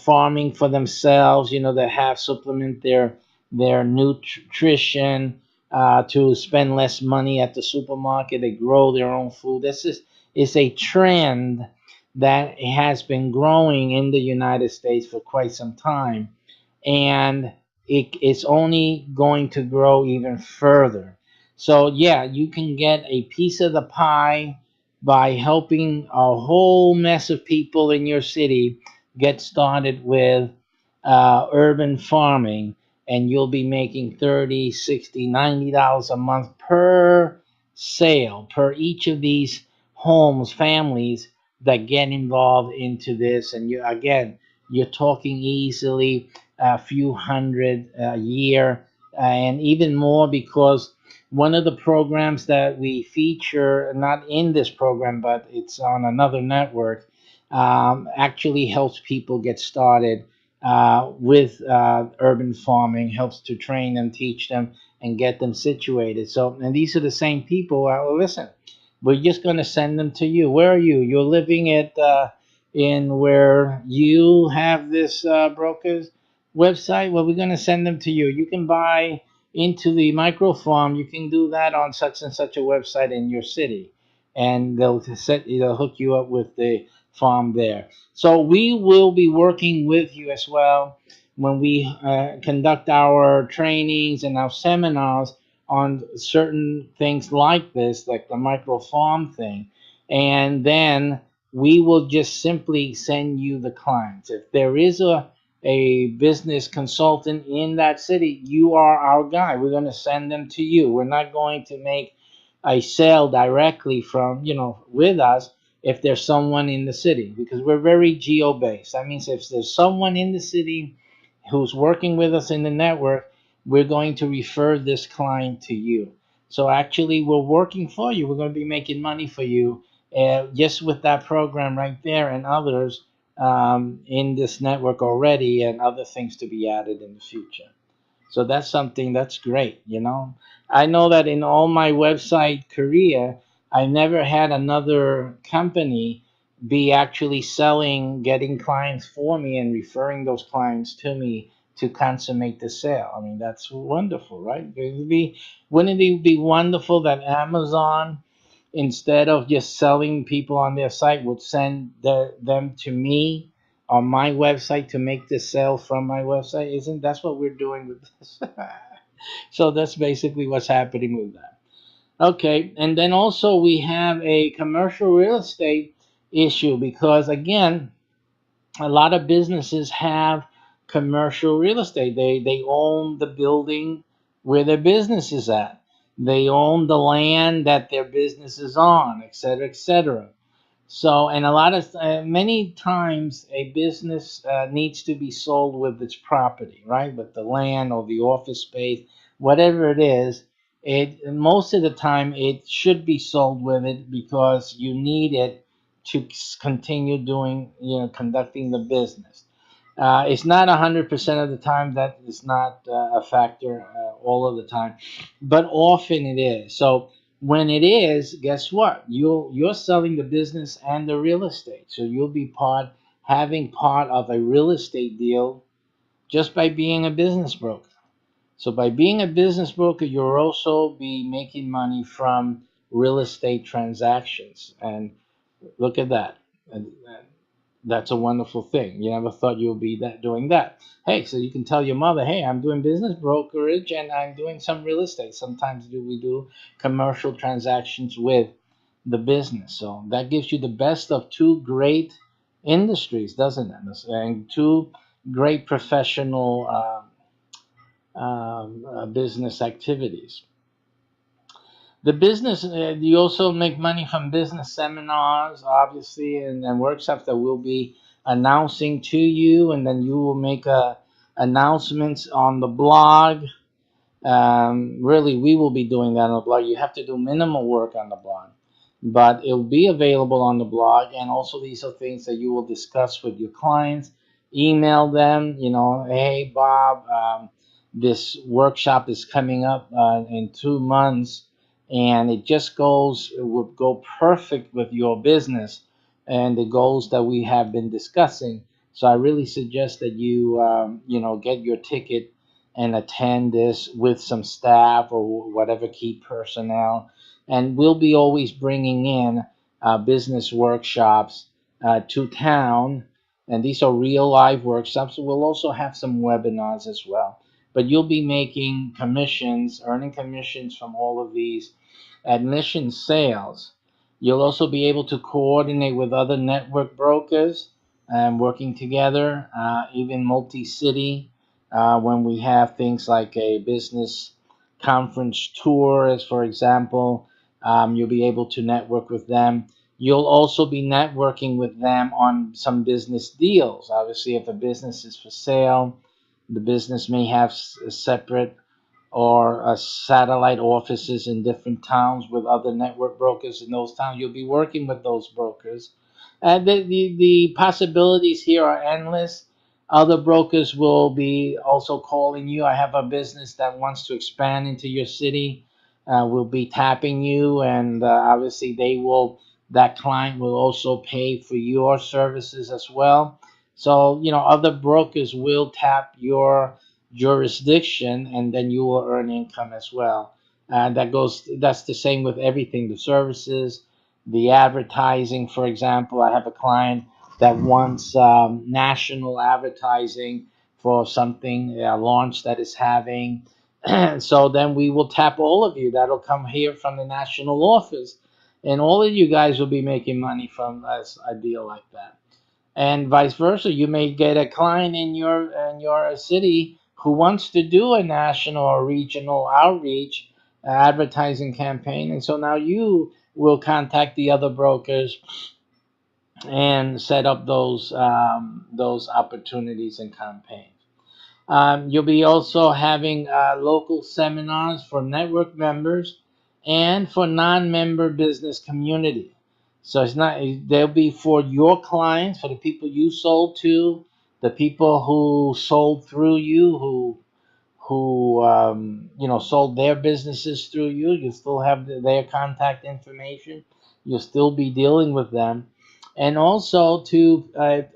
farming for themselves. You know, that have supplement their nutrition to spend less money at the supermarket. They grow their own food. This is a trend that has been growing in the United States for quite some time, and it's only going to grow even further. So yeah, you can get a piece of the pie by helping a whole mess of people in your city get started with urban farming, and you'll be making 30, 60, $90 a month per sale, per each of these homes, families that get involved into this. And you, again, you're talking easily a few hundred a year, and even more, because one of the programs that we feature, not in this program, but it's on another network, actually helps people get started with urban farming, helps to train them, teach them, and get them situated. So, and these are the same people. Listen, we're just going to send them to you. Where are you? You're living at in where you have this broker's website. Well, we're going to send them to you. You can buy into the micro farm. You can do that on such and such a website in your city, and they'll hook you up with the farm there. So we will be working with you as well when we conduct our trainings and our seminars on certain things like this, like the micro farm thing. And then we will just simply send you the clients. If there is a business consultant in that city, you are our guy. We're going to send them to you. We're not going to make a sale directly from, with us if there's someone in the city, because we're very geo based. That means if there's someone in the city who's working with us in the network, we're going to refer this client to you. So actually, we're working for you. We're going to be making money for you just with that program right there, and others in this network already, and other things to be added in the future. So that's something that's great. I know that in all my website career, I never had another company be actually selling, getting clients for me and referring those clients to me to consummate the sale. I mean, that's wonderful, right? Wouldn't it be wonderful that Amazon, instead of just selling people on their site, would send them to me on my website to make the sale from my website? Isn't that's what we're doing with this? So that's basically what's happening with that. Okay, and then also we have a commercial real estate issue because again, a lot of businesses have commercial real estate. They own the building where their business is at. They own the land that their business is on, et cetera, et cetera. So, and a lot of many times a business needs to be sold with its property, right? With the land or the office space, whatever it is. It most of the time it should be sold with it because you need it to continue doing, conducting the business. It's not 100% of the time that is not a factor all of the time, but often it is. So when it is, guess what? You're selling the business and the real estate. So you'll be having part of a real estate deal just by being a business broker. So by being a business broker, you'll also be making money from real estate transactions. And look at that. And that's a wonderful thing. You never thought you would be doing that. Hey, so you can tell your mother, hey, I'm doing business brokerage and I'm doing some real estate. Sometimes we do commercial transactions with the business. So that gives you the best of two great industries, doesn't it? And two great professional business activities. The business, you also make money from business seminars, obviously, and workshops that we'll be announcing to you, and then you will make announcements on the blog. Really, we will be doing that on the blog. You have to do minimal work on the blog, but it will be available on the blog. And also, these are things that you will discuss with your clients. Email them, hey, Bob, this workshop is coming up in 2 months, and it would go perfect with your business and the goals that we have been discussing. So I really suggest that get your ticket and attend this with some staff or whatever key personnel. And we'll be always bringing in business workshops to town. And these are real live workshops. We'll also have some webinars as well. But you'll be making commissions, earning commissions from all of these admission sales. You'll also be able to coordinate with other network brokers and working together, even multi-city when we have things like a business conference tour, as for example, you'll be able to network with them. You'll also be networking with them on some business deals. Obviously, if a business is for sale, the business may have separate or satellite offices in different towns with other network brokers in those towns. You'll be working with those brokers. And the possibilities here are endless. Other brokers will be also calling you. I have a business that wants to expand into your city. Will be tapping you, and obviously that client will also pay for your services as well. So, other brokers will tap your jurisdiction, and then you will earn income as well. And that's the same with everything, the services, the advertising. For example, I have a client that wants national advertising for something, a launch that is having. So then we will tap all of you. That'll come here from the national office. And all of you guys will be making money from a deal like that, and vice versa. You may get a client in your city who wants to do a national or regional outreach advertising campaign, and so now you will contact the other brokers and set up those opportunities and campaigns. You'll be also having local seminars for network members and for non-member business community. So they'll be for your clients, for the people you sold to, the people who sold through you, who sold their businesses through you. You still have their contact information. You'll still be dealing with them, and also to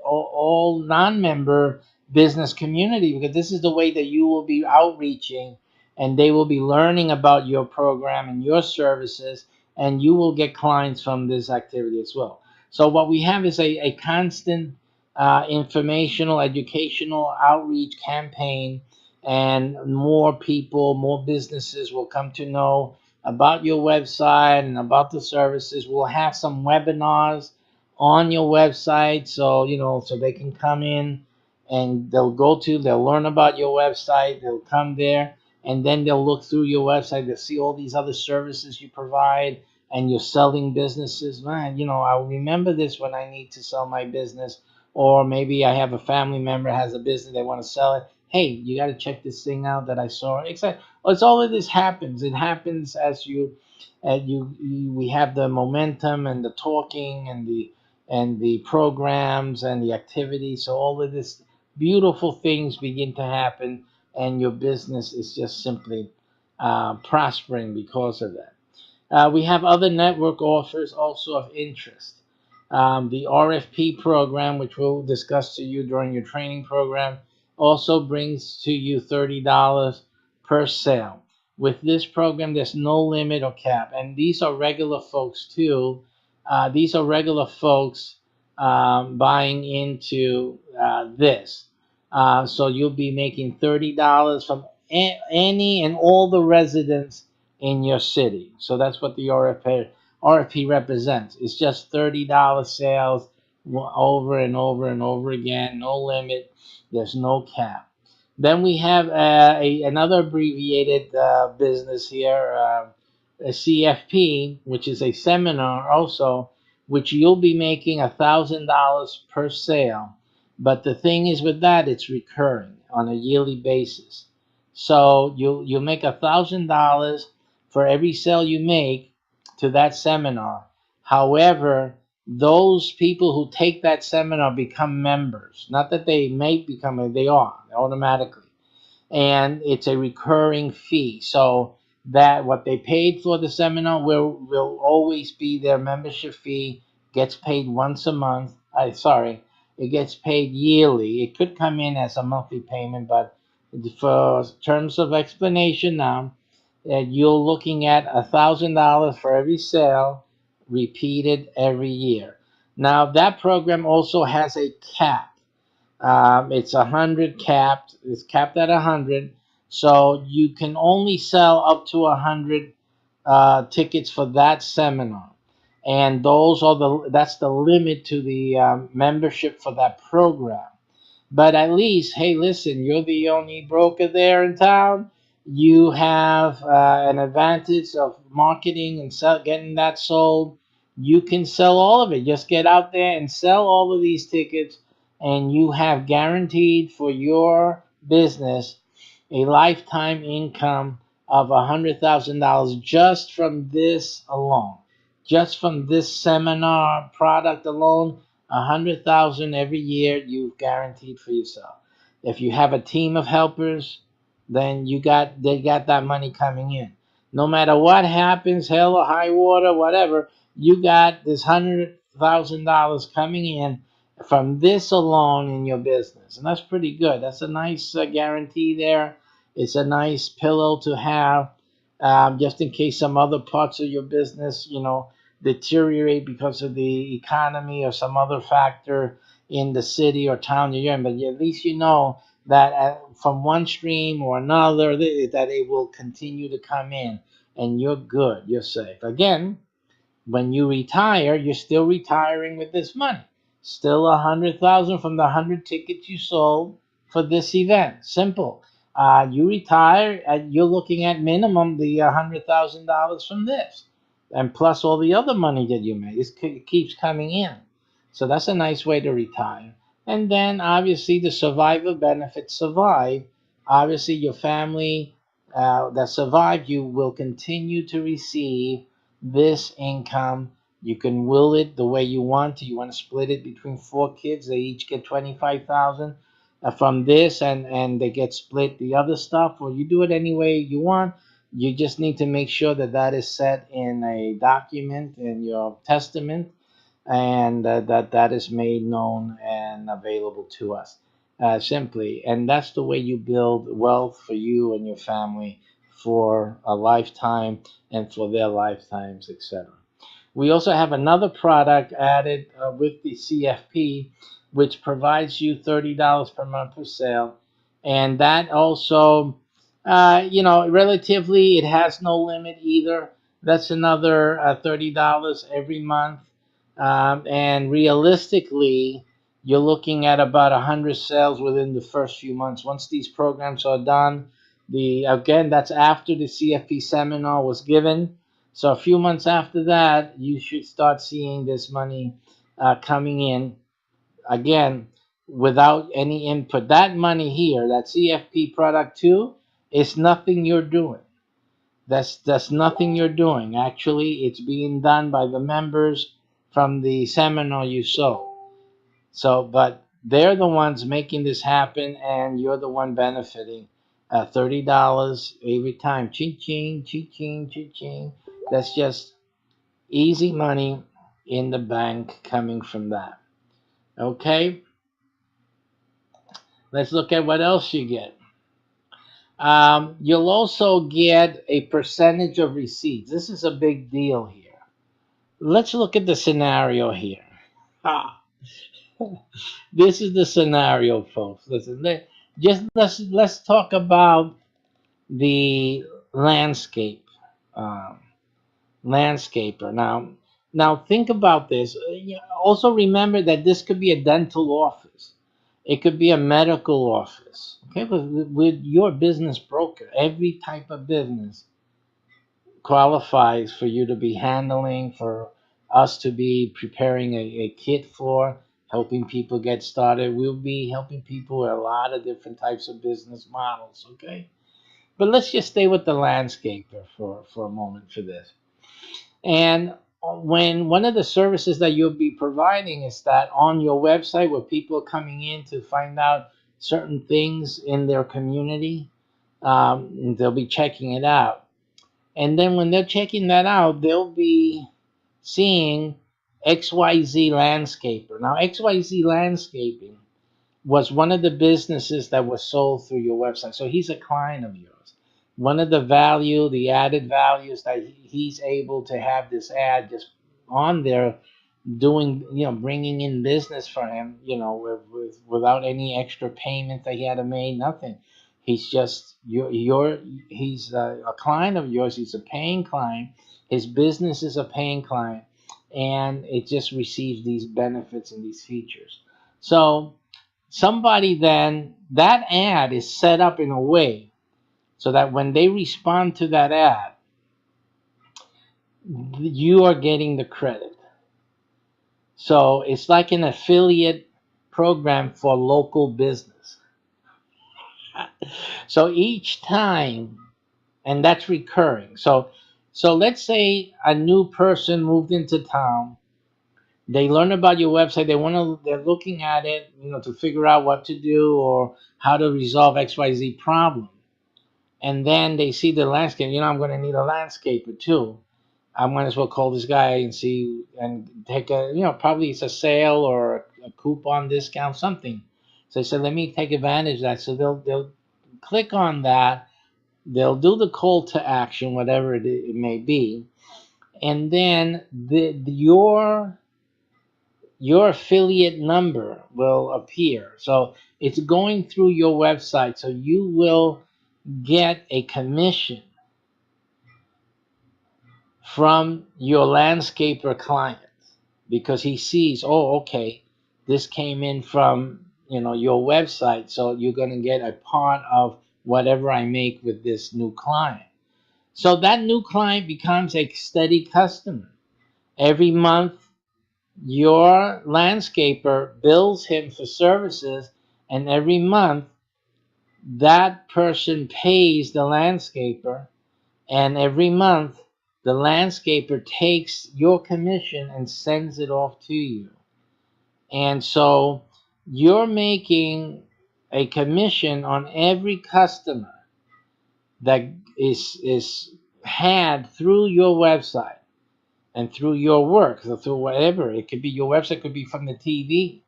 all non-member business community, because this is the way that you will be outreaching, and they will be learning about your program and your services, and you will get clients from this activity as well. So what we have is a constant informational, educational outreach campaign, and more people, more businesses will come to know about your website and about the services. We'll have some webinars on your website, so so they can come in and they'll learn about your website, they'll come there, and then they'll look through your website, they'll see all these other services you provide, and you're selling businesses. Man, I'll remember this when I need to sell my business, or maybe I have a family member has a business, they want to sell it. Hey, you got to check this thing out that I saw. It's all of this happens. It happens as we have the momentum and the talking and the programs and the activities. So all of this beautiful things begin to happen, and your business is just simply prospering because of that. We have other network offers also of interest. The RFP program, which we'll discuss to you during your training program, also brings to you $30 per sale. With this program, there's no limit or cap, and these are regular folks too. These are regular folks buying into this. So you'll be making $30 from any and all the residents in your city. So that's what the RFP represents. It's just $30 sales over and over and over again. No limit. There's no cap. Then we have another abbreviated business here, a CFP, which is a seminar also, which you'll be making $1,000 per sale. But the thing is with that, it's recurring on a yearly basis. So you'll make $1,000 for every sale you make to that seminar. However, those people who take that seminar become members. Not that they may become, they are automatically. And it's a recurring fee. So that what they paid for the seminar will always be their membership fee, gets paid once a month. It gets paid yearly. It could come in as a monthly payment, but for terms of explanation now, you're looking at $1,000 for every sale, repeated every year. Now that program also has a cap. It's 100 capped. It's capped at 100, so you can only sell up to 100 tickets for that seminar, and that's the limit to the membership for that program. But at least, hey, listen, you're the only broker there in town. You have an advantage of marketing and getting that sold. You can sell all of it. Just get out there and sell all of these tickets, and you have guaranteed for your business a lifetime income of $100,000 just from this alone. Just from this seminar product alone, 100,000 every year you've guaranteed for yourself. If you have a team of helpers, then they got that money coming in. No matter what happens, hell or high water, whatever, you got this $100,000 coming in from this alone in your business, and that's pretty good. That's a nice guarantee there. It's a nice pillow to have, just in case some other parts of your business, deteriorate because of the economy or some other factor in the city or town you're in. But at least you know that from one stream or another, that it will continue to come in, and you're good, you're safe. Again, when you retire, you're still retiring with this money. Still 100,000 from the 100 tickets you sold for this event. Simple. You retire, and you're looking at minimum the $100,000 from this, and plus all the other money that you made. It keeps coming in. So that's a nice way to retire. And then obviously the survivor benefits survive. Obviously your family that survived you will continue to receive this income. You can will it the way you want to. You want to split it between 4 kids. They each get 25,000 from this, and they get split the other stuff, or you do it any way you want. You just need to make sure that that is set in a document in your testament, and that is made known and available to us simply. And that's the way you build wealth for you and your family for a lifetime and for their lifetimes, etc. We also have another product added with the CFP, which provides you $30 per month per sale, And that also, relatively, it has no limit either. That's another $30 every month. And realistically, you're looking at about 100 sales within the first few months. Once these programs are done, that's after the CFP seminar was given. So a few months after that, you should start seeing this money coming in again without any input. That money here, that CFP product two, is nothing you're doing. That's nothing you're doing. Actually, it's being done by the members from the seminar you saw. So, but they're the ones making this happen, and you're the one benefiting. $30 every time. Ching ching, ching ching, ching ching. That's just easy money in the bank coming from that. Okay, let's look at what else you get. You'll also get a percentage of receipts. This is a big deal here. Let's look at the scenario here. Ah, this is the scenario, folks. Listen, let's talk about the landscape um, landscaper. Now think about this. Also remember that this could be a dental office. It could be a medical office. Okay, with your business broker, every type of business qualifies for you to be handling, for us to be preparing a kit for, helping people get started. We'll be helping people with a lot of different types of business models, okay? But let's just stay with the landscaper for a moment for this. And when one of the services that you'll be providing is that on your website where people are coming in to find out certain things in their community, they'll be checking it out. And then when they're checking that out, they'll be seeing XYZ Landscaper. Now, XYZ Landscaping was one of the businesses that was sold through your website. So he's a client of yours. One of the added values that he's able to have this ad just on there doing, bringing in business for him, without any extra payment that he had to make, nothing. He's just he's a client of yours. He's a paying client. His business is a paying client, and it just receives these benefits and these features. So somebody then, that ad is set up in a way so that when they respond to that ad, you are getting the credit. So it's like an affiliate program for local business. So each time, and that's recurring. So let's say a new person moved into town. They learn about your website. They're looking at it, to figure out what to do or how to resolve XYZ problem. And then they see the landscape. I'm going to need a landscaper too. I might as well call this guy and see and take probably it's a sale or a coupon discount, something. So I said, let me take advantage of that. So they'll click on that. They'll do the call to action, whatever it may be, and then your affiliate number will appear. So it's going through your website. So you will get a commission from your landscaper client because he sees, oh, okay, this came in from your website, so you're going to get a part of whatever I make with this new client. So that new client becomes a steady customer. Every month, your landscaper bills him for services, and every month, that person pays the landscaper, and every month, the landscaper takes your commission and sends it off to you. And so you're making a commission on every customer that is had through your website and through your work, so through whatever. It could be your website, could be from the TV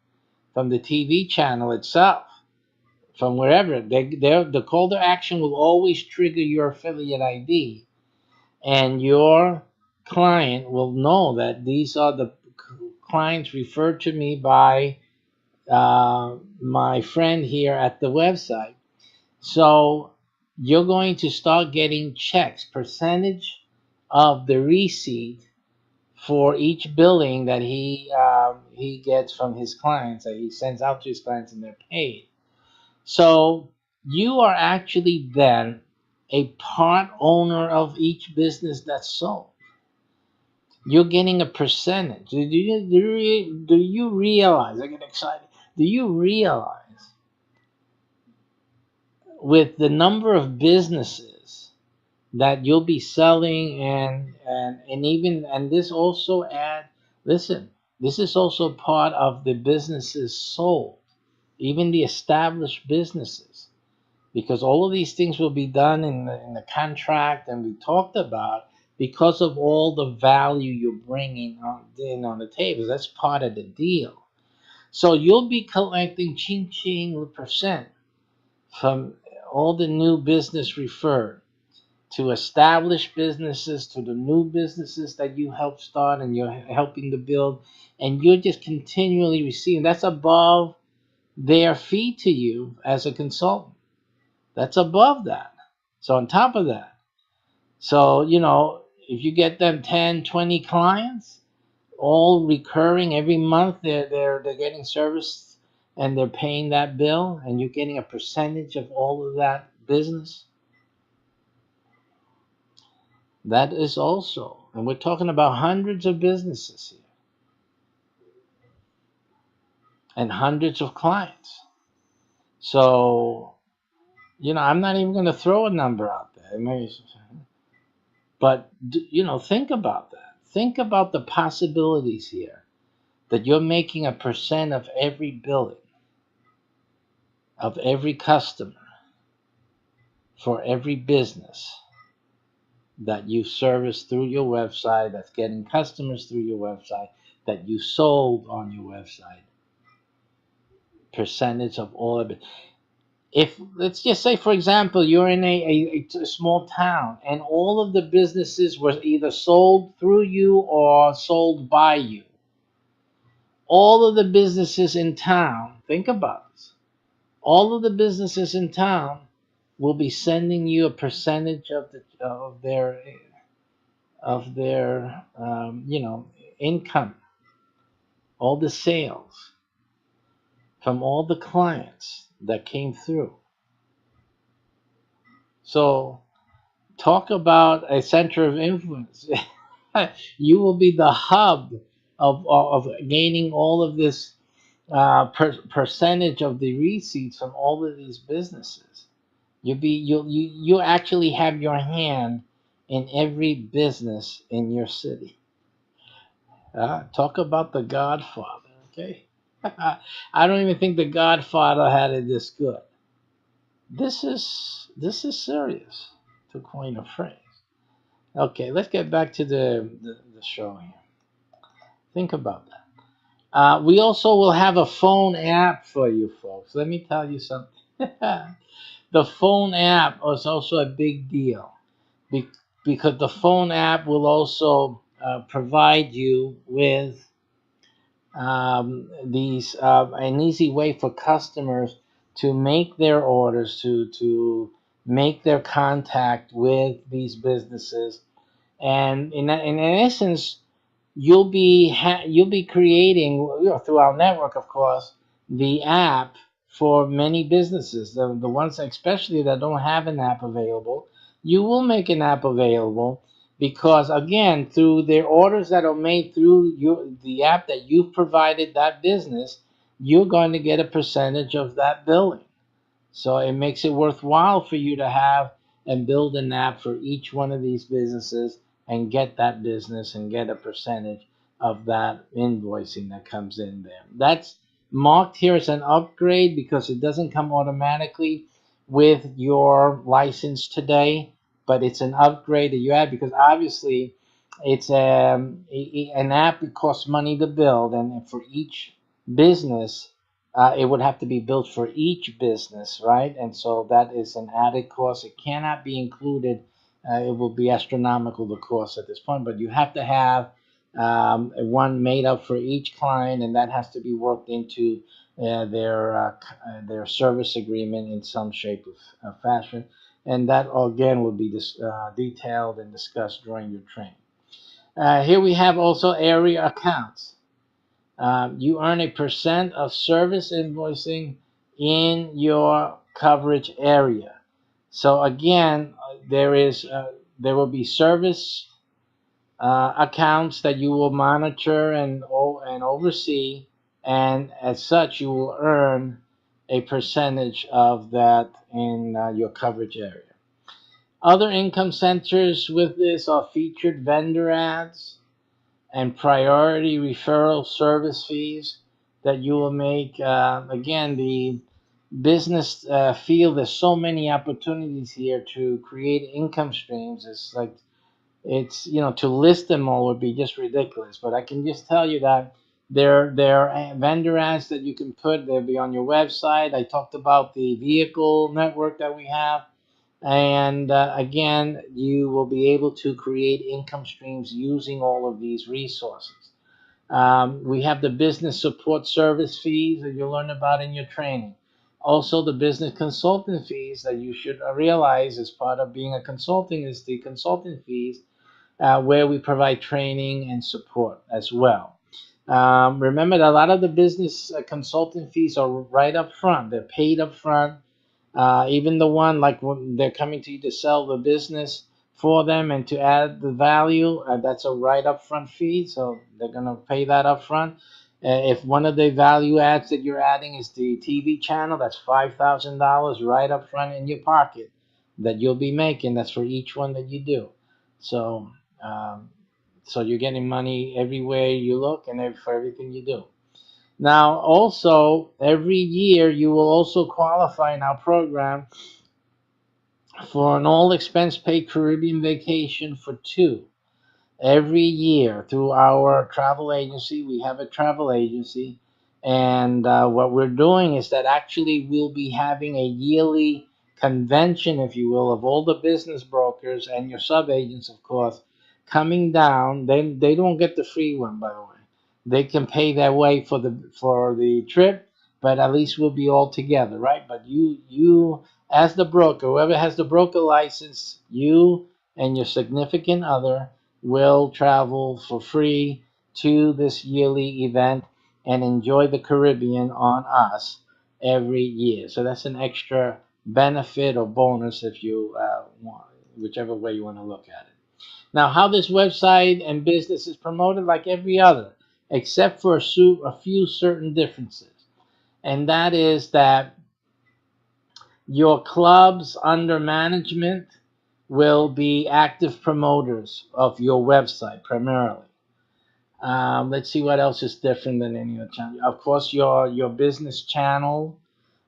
channel itself, from wherever. The call to action will always trigger your affiliate ID, and your client will know that these are the clients referred to me by my friend here at the website. So you're going to start getting checks, percentage of the receipt for each billing that he gets from his clients, that he sends out to his clients, and they're paid. So you are actually then a part owner of each business that's sold. You're getting a percentage. Do you realize? I get excited. Do you realize with the number of businesses that you'll be selling, and even, and this also add, listen, this is also part of the businesses sold, even the established businesses, because all of these things will be done in the contract and we talked about, because of all the value you're bringing on the table. That's part of the deal. So you'll be collecting ching ching percent from all the new business referred to established businesses, to the new businesses that you help start and you're helping to build, and you're just continually receiving. That's above their fee to you as a consultant. That's above that. So on top of that, so if you get them 10, 20 clients, all recurring every month, they're getting service and they're paying that bill, and you're getting a percentage of all of that business. That is also, and we're talking about hundreds of businesses here and hundreds of clients. So, I'm not even going to throw a number out there. But, think about that. Think about the possibilities here, that you're making a percent of every billing, of every customer, for every business that you service through your website, that's getting customers through your website, that you sold on your website. Percentage of all of it. If, let's just say, for example, you're in a small town and all of the businesses were either sold through you or sold by you, all of the businesses in town, think about this, all of the businesses in town will be sending you a percentage of their income, all the sales from all the clients that came through. So talk about a center of influence. You will be the hub of gaining all of this percentage of the receipts from all of these businesses. You actually have your hand in every business in your city. Talk about the Godfather. Okay, I don't even think the Godfather had it this good. This is serious, to coin a phrase. Okay, let's get back to the show here. Think about that. We also will have a phone app for you folks. Let me tell you something. The phone app is also a big deal, because the phone app will also provide you with these an easy way for customers to make their orders, to make their contact with these businesses, and in essence, you'll be creating, through our network, of course, the app for many businesses, the ones especially that don't have an app available. You will make an app available, because again, through their orders that are made through the app that you've provided that business, you're going to get a percentage of that billing. So it makes it worthwhile for you to have and build an app for each one of these businesses and get that business and get a percentage of that invoicing that comes in there. That's marked here as an upgrade because it doesn't come automatically with your license today, but it's an upgrade that you add, because obviously it's an app that costs money to build, and for each business it would have to be built for each business, right? And so that is an added cost. It cannot be included. It will be astronomical, the cost at this point, but you have to have one made up for each client, and that has to be worked into their service agreement in some shape of fashion, and that again will be detailed and discussed during your training. Here we have also area accounts. You earn a percent of service invoicing in your coverage area. So again, there will be service accounts that you will monitor and oversee, and as such, you will earn a percentage of that in your coverage area. Other income centers with this are featured vendor ads and priority referral service fees that you will make. Again, the business field, there's so many opportunities here to create income streams. To list them all would be just ridiculous, but I can just tell you that there are vendor ads that you can put. They'll be on your website. I talked about the vehicle network that we have, and again, you will be able to create income streams using all of these resources. We have the business support service fees that you'll learn about in your training. Also, the business consultant fees that you should realize as part of being a consulting is the consultant fees, where we provide training and support as well. Remember that a lot of the business consulting fees are right up front. They're paid up front. Even the one like when they're coming to you to sell the business for them and to add the value, that's a right up front fee. So they're going to pay that up front. If one of the value adds that you're adding is the TV channel, that's $5,000 right up front in your pocket that you'll be making. That's for each one that you do. So, um, so you're getting money everywhere you look and for everything you do. Now, also, every year you will also qualify in our program for an all expense paid Caribbean vacation for two. Every year through our travel agency, we have a travel agency, and what we're doing is that actually we'll be having a yearly convention, if you will, of all the business brokers and your sub agents, of course, coming down. They don't get the free one, by the way. They can pay their way for the trip, but at least we'll be all together, right? But you as the broker, whoever has the broker license, you and your significant other will travel for free to this yearly event and enjoy the Caribbean on us every year. So that's an extra benefit or bonus if you want, whichever way you want to look at it. Now, how this website and business is promoted, like every other, except for a few certain differences, and that is that your clubs under management will be active promoters of your website primarily. Let's see what else is different than any other channel. Of course, your business channel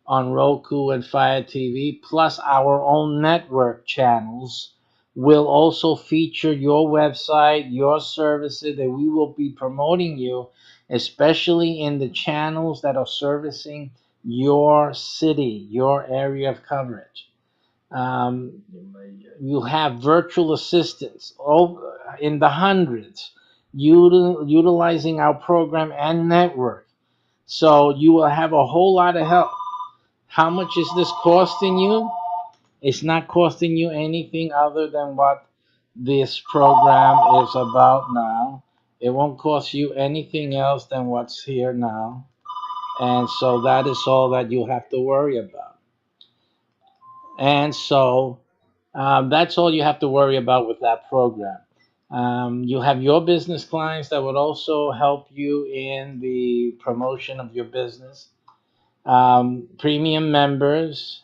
on Roku and Fire TV, plus our own network channels, will also feature your website, your services, that we will be promoting you, especially in the channels that are servicing your city, your area of coverage. Um, you have virtual assistants in the hundreds utilizing our program and network. So you will have a whole lot of help. How much is this costing you? It's not costing you anything other than what this program is about now. It won't cost you anything else than what's here now. And so that is all that you have to worry about. And so that's all you have to worry about with that program. You have your business clients that would also help you in the promotion of your business. Premium members,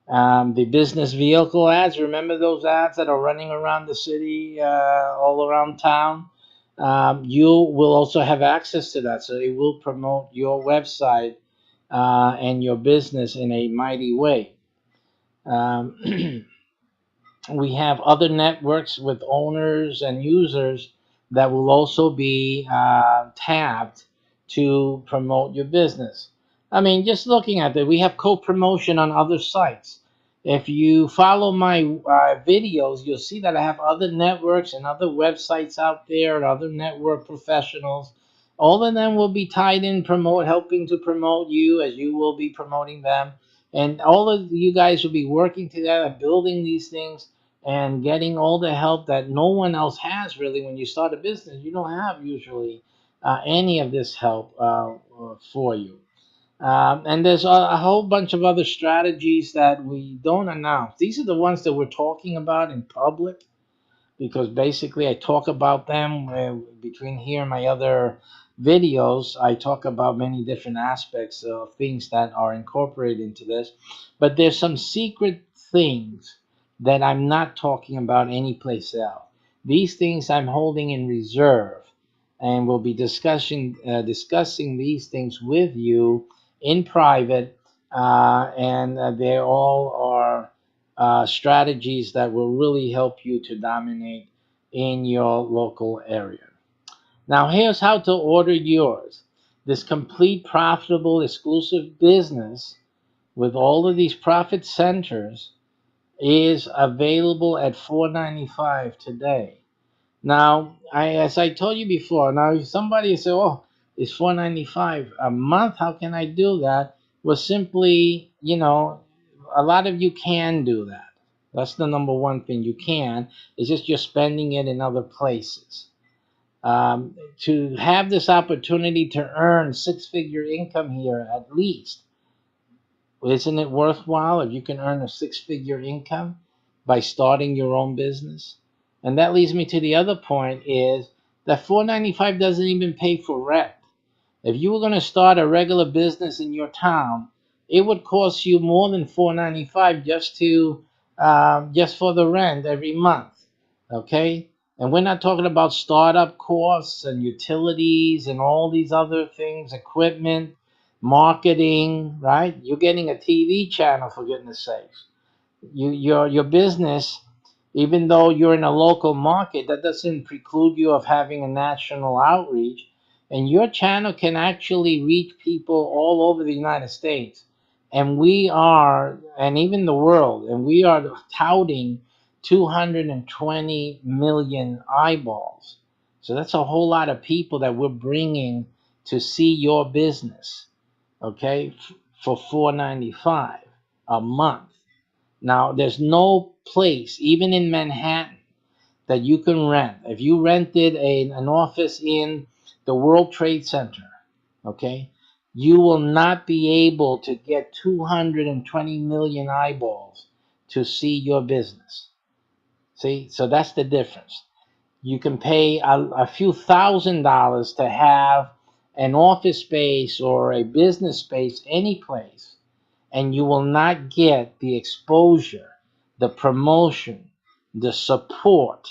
the business vehicle ads. Remember those ads that are running around the city, all around town? You will also have access to that. So it will promote your website and your business in a mighty way. We have other networks with owners and users that will also be tapped to promote your business. I mean, just looking at it, we have co-promotion on other sites. If you follow my videos, you'll see that I have other networks and other websites out there and other network professionals All of them will be tied in, helping to promote you as you will be promoting them. And all of you guys will be working together, building these things and getting all the help that no one else has really when you start a business. You don't have usually any of this help for you. And there's a whole bunch of other strategies that we don't announce. These are the ones that we're talking about in public because basically I talk about them between here and my other videos. I talk about many different aspects of things that are incorporated into this, but there's some secret things that I'm not talking about anyplace else. These things I'm holding in reserve, and we'll be discussing these things with you in private, and they all are strategies that will really help you to dominate in your local area. Now, here's how to order yours. This complete, profitable, exclusive business with all of these profit centers is available at $4.95 today. Now, as I told you before, now if somebody say, "Oh, it's $4.95 a month. How can I do that?" Well, simply, a lot of you can do that. That's the number one thing you can. It's just you're spending it in other places. To have this opportunity to earn six-figure income here, at least, isn't it worthwhile if you can earn a six-figure income by starting your own business? And that leads me to the other point is that $4.95 doesn't even pay for rent. If you were going to start a regular business in your town, it would cost you more than $4.95 just for the rent every month. Okay? And we're not talking about startup costs and utilities and all these other things, equipment, marketing, right? You're getting a TV channel, for goodness sakes. Your business, even though you're in a local market, that doesn't preclude you of having a national outreach. And your channel can actually reach people all over the United States. And and even the world, and we are touting 220 million eyeballs. So that's a whole lot of people that we're bringing to see your business, okay, for $4.95 a month. Now, there's no place, even in Manhattan, that you can rent. If you rented an office in the World Trade Center, okay, you will not be able to get 220 million eyeballs to see your business. See, so that's the difference. You can pay a few $1,000s to have an office space or a business space any place, and you will not get the exposure, the promotion, the support,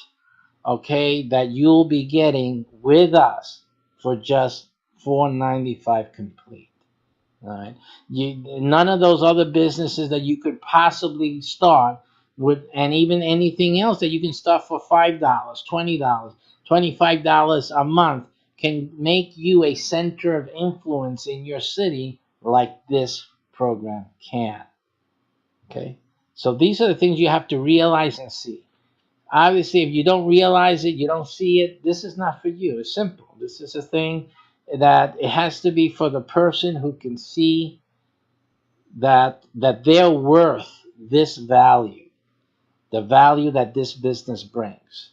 okay, that you'll be getting with us for just $4.95 complete. All right. None of those other businesses that you could possibly start with, and even anything else that you can start for $5, $20, $25 a month can make you a center of influence in your city like this program can. Okay. So these are the things you have to realize and see. Obviously, if you don't realize it, you don't see it, this is not for you. It's simple. This is a thing that it has to be for the person who can see that they're worth this value, the value that this business brings.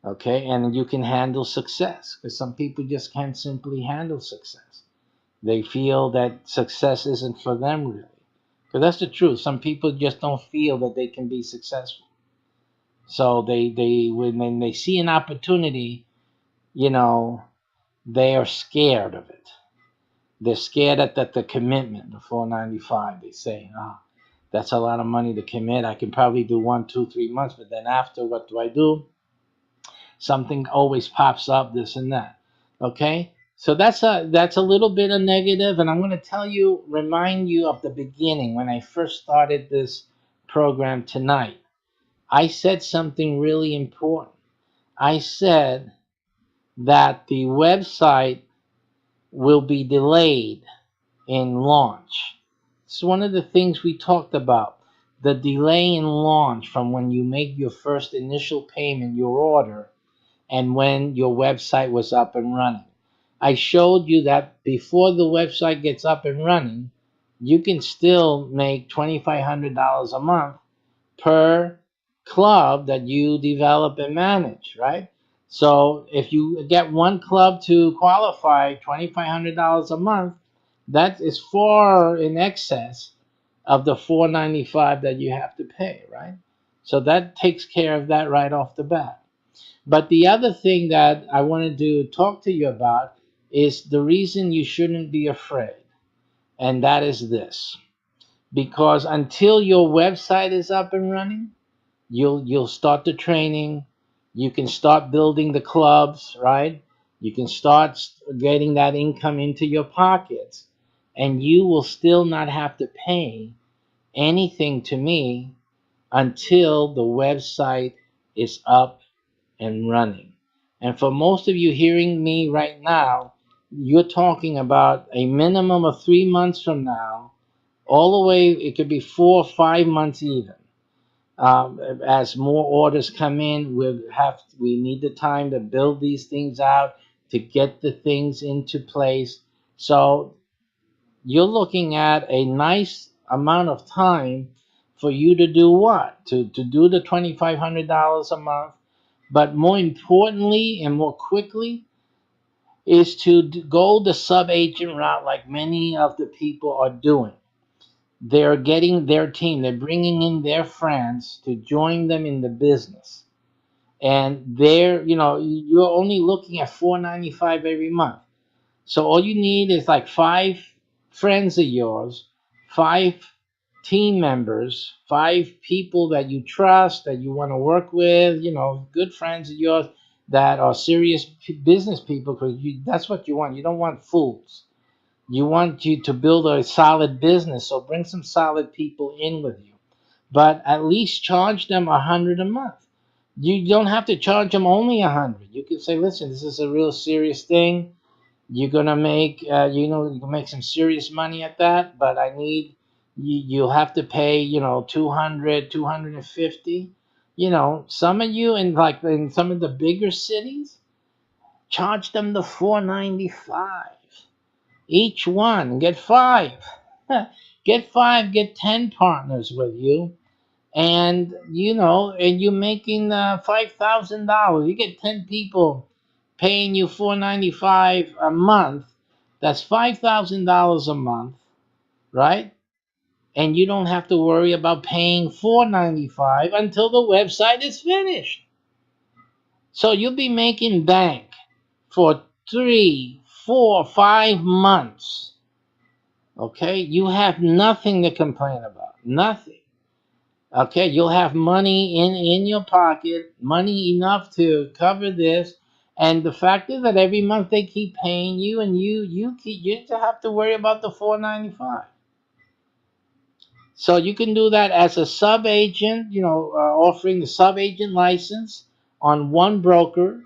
Okay, and you can handle success, because some people just can't simply handle success. They feel that success isn't for them really. Because that's the truth. Some people just don't feel that they can be successful. So when they see an opportunity, they are scared of it. They're scared at the commitment, the $4.95. They say, that's a lot of money to commit. I can probably do 1, 2, 3 months, but then after, what do I do? Something always pops up, this and that. Okay, so that's a little bit of negative, and I'm going to remind you of the beginning when I first started this program tonight. I said something really important. I said that the website will be delayed in launch. It's one of the things we talked about. The delay in launch from when you make your first initial payment, your order, and when your website was up and running. I showed you that before the website gets up and running, you can still make $2,500 a month per club that you develop and manage, right? So if you get one club to qualify, $2,500 a month, that is far in excess of the $495 that you have to pay, right? So that takes care of that right off the bat. But the other thing that I wanted to talk to you about is the reason you shouldn't be afraid. And that is this. Because until your website is up and running, you'll start the training, you can start building the clubs, right? You can start getting that income into your pockets, and you will still not have to pay anything to me until the website is up and running. And for most of you hearing me right now, you're talking about a minimum of 3 months from now, all the way, it could be 4 or 5 months even. As more orders come in, we need the time to build these things out, to get the things into place. So you're looking at a nice amount of time for you to do what? To do the $2,500 a month, but more importantly and more quickly is to go the sub-agent route like many of the people are doing. They're getting their team, they're bringing in their friends to join them in the business. And you're only looking at $495 every month. So all you need is like 5 friends of yours, 5 team members, 5 people that you trust, that you want to work with, good friends of yours that are serious business people, because that's what you want. You don't want fools. You want you to build a solid business, so bring some solid people in with you. But at least charge them $100 a month. You don't have to charge them only $100. You can say, listen, this is a real serious thing. You're gonna make, you can make some serious money at that. But I need you'll have to pay, 200, 250. Some of you in some of the bigger cities, charge them the 495 each one. Get 5. Get 5, get 10 partners with you, and you're making $5,000. You get 10 people paying you $495 a month. That's $5,000 a month, right? And you don't have to worry about paying $495 until the website is finished. So you'll be making bank for 3, 4, 5 months. Okay, you have nothing to complain about. Nothing. Okay, you'll have money in your pocket, money enough to cover this. And the fact is that every month they keep paying you, and you just have to worry about the $495. So you can do that as a sub agent, offering the sub agent license on one broker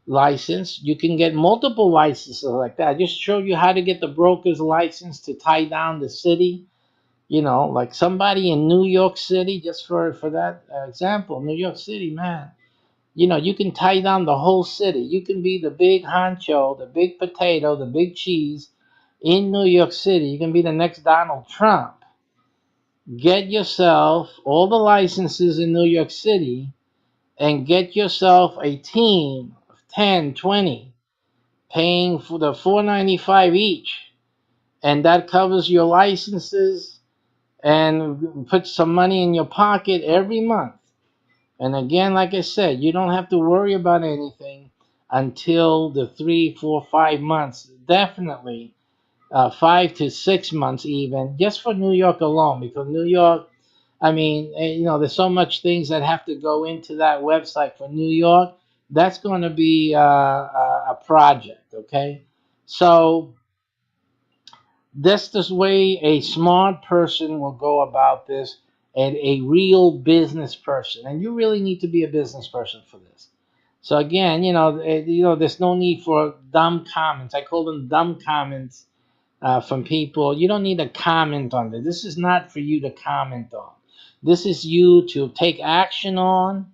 license. You can get multiple licenses like that. I just showed you how to get the broker's license to tie down the city. Like somebody in New York City, just for that example, New York City, man, you can tie down the whole city. You can be the big honcho, the big potato, the big cheese in New York City. You can be the next Donald Trump. Get yourself all the licenses in New York City and get yourself a team of 10, 20, paying for the $495 each. And that covers your licenses and put some money in your pocket every month. And again, like I said, you don't have to worry about anything until the 3, 4, 5 months. Definitely 5 to 6 months even, just for New York alone. Because New York, I mean, there's so much things that have to go into that website for New York. That's going to be a project, okay? So that's the way a smart person will go about this, and a real business person. And you really need to be a business person for this. So again, there's no need for dumb comments. I call them dumb comments from people. You don't need to comment on this. This is not for you to comment on. This is you to take action on,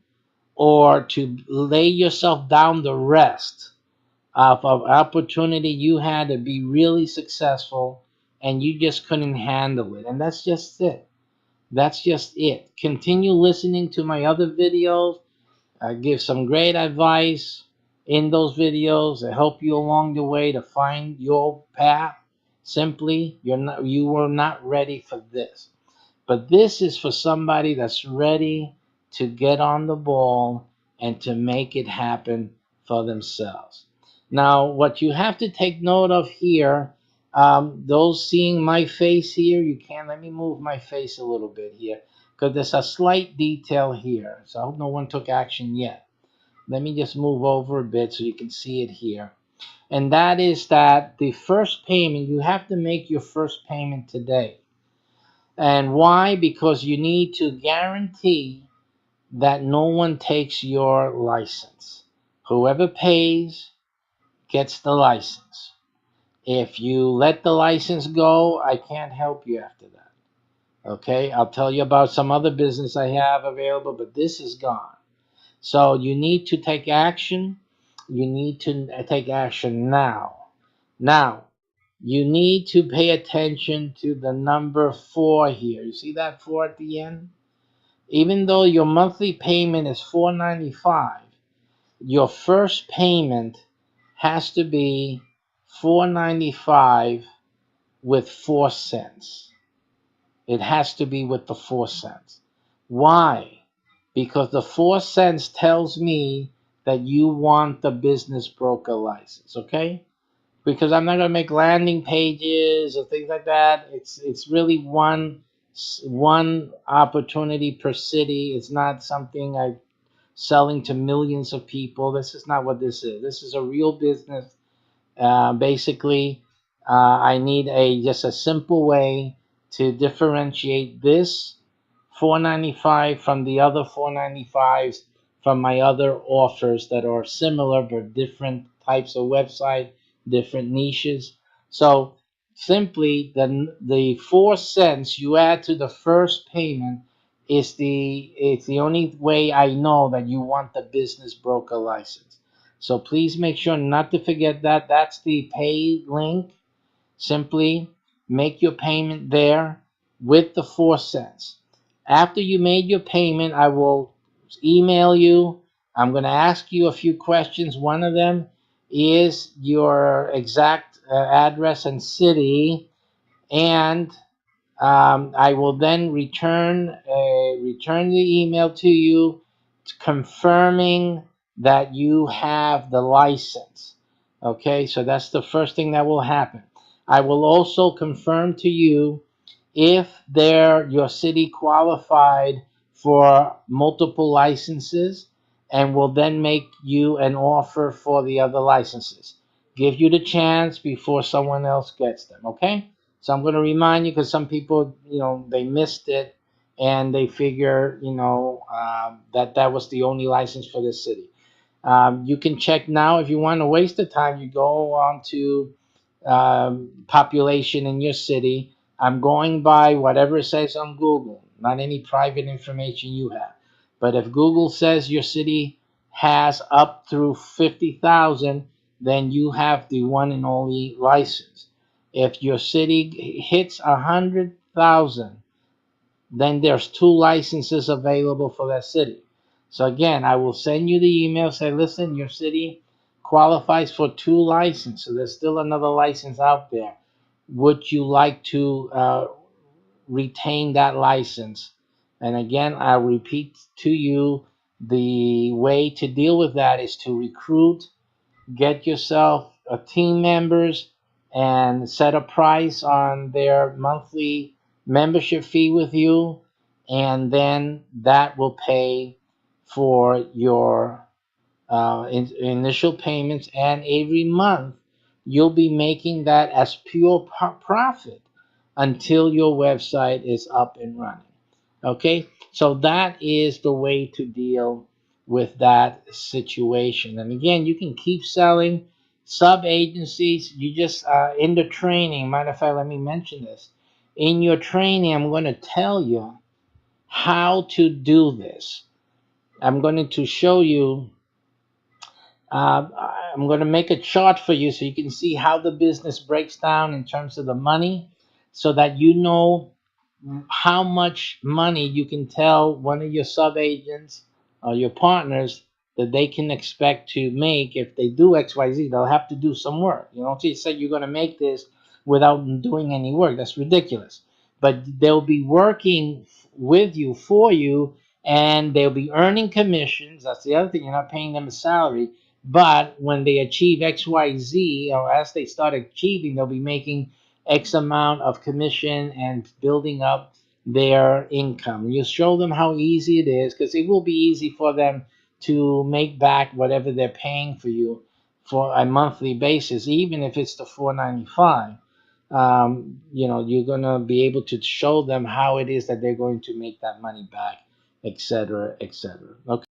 or to lay yourself down to rest of opportunity you had to be really successful, and you just couldn't handle it. And that's just it. That's just it. Continue listening to my other videos. I give some great advice in those videos to help you along the way to find your path. Simply, you were not ready for this. But this is for somebody that's ready to get on the ball and to make it happen for themselves. Now, what you have to take note of here, those seeing my face here, you can let me move my face a little bit here because there's a slight detail here. So I hope no one took action yet. Let me just move over a bit so you can see it here. And that is that the first payment, you have to make your first payment today. And why? Because you need to guarantee that no one takes your license. Whoever pays gets the license. If you let the license go, I can't help you after that. Okay, I'll tell you about some other business I have available, but this is gone. So you need to take action. You need to take action now. Now, you need to pay attention to the number 4 here. You see that 4 at the end? Even though your monthly payment is $4.95, your first payment has to be $4.95 with 4 cents. It has to be with the 4 cents. Why? Because the 4 cents tells me that you want the business broker license, okay? Because I'm not going to make landing pages or things like that. It's really one opportunity per city. It's not something I'm selling to millions of people. This is not what this is. This is a real business. Basically, I need just a simple way to differentiate this $4.95 from the other $4.95s from my other offers that are similar but different types of website, different niches. So simply the 4 cents you add to the first payment is it's the only way I know that you want the business broker license. So please make sure not to forget that. That's the pay link. Simply make your payment there with the 4 cents. After you made your payment, I will email you. I'm going to ask you a few questions. One of them is your exact address and city, and I will then return the email to you confirming that you have the license. Okay, so that's the first thing that will happen. I will also confirm to you if your city qualified for multiple licenses, and will then make you an offer for the other licenses. Give you the chance before someone else gets them, okay? So I'm going to remind you because some people, they missed it and they figure, that was the only license for this city. You can check now if you want to waste the time. You go on to population in your city. I'm going by whatever it says on Google, not any private information you have. But if Google says your city has up through 50,000, then you have the one and only license. If your city hits 100,000, then there's 2 licenses available for that city. So again, I will send you the email, say, listen, your city qualifies for 2 licenses. There's still another license out there. Would you like to retain that license? And again, I'll repeat to you, the way to deal with that is to recruit, get yourself team members, and set a price on their monthly membership fee with you, and then that will pay for your initial payments, and every month you'll be making that as pure profit until your website is up and running. Okay, so that is the way to deal with that situation. And again, you can keep selling sub agencies. You just in the training, matter of fact, let me mention this. In your training, I'm going to tell you how to do this. I'm going to show you I'm going to make a chart for you so you can see how the business breaks down in terms of the money, so that you know how much money you can tell one of your sub agents or your partners that they can expect to make. If they do XYZ, they'll have to do some work. You know, so you said you're going to make this without doing any work. That's ridiculous. But they'll be working with you, for you, and they'll be earning commissions. That's the other thing. You're not paying them a salary. But when they achieve XYZ, or as they start achieving, they'll be making X amount of commission and building up their income. You show them how easy it is, because it will be easy for them to make back whatever they're paying for you for a monthly basis, even if it's the $4.95. You know, you're gonna be able to show them how it is that they're going to make that money back, etc., etc. Okay.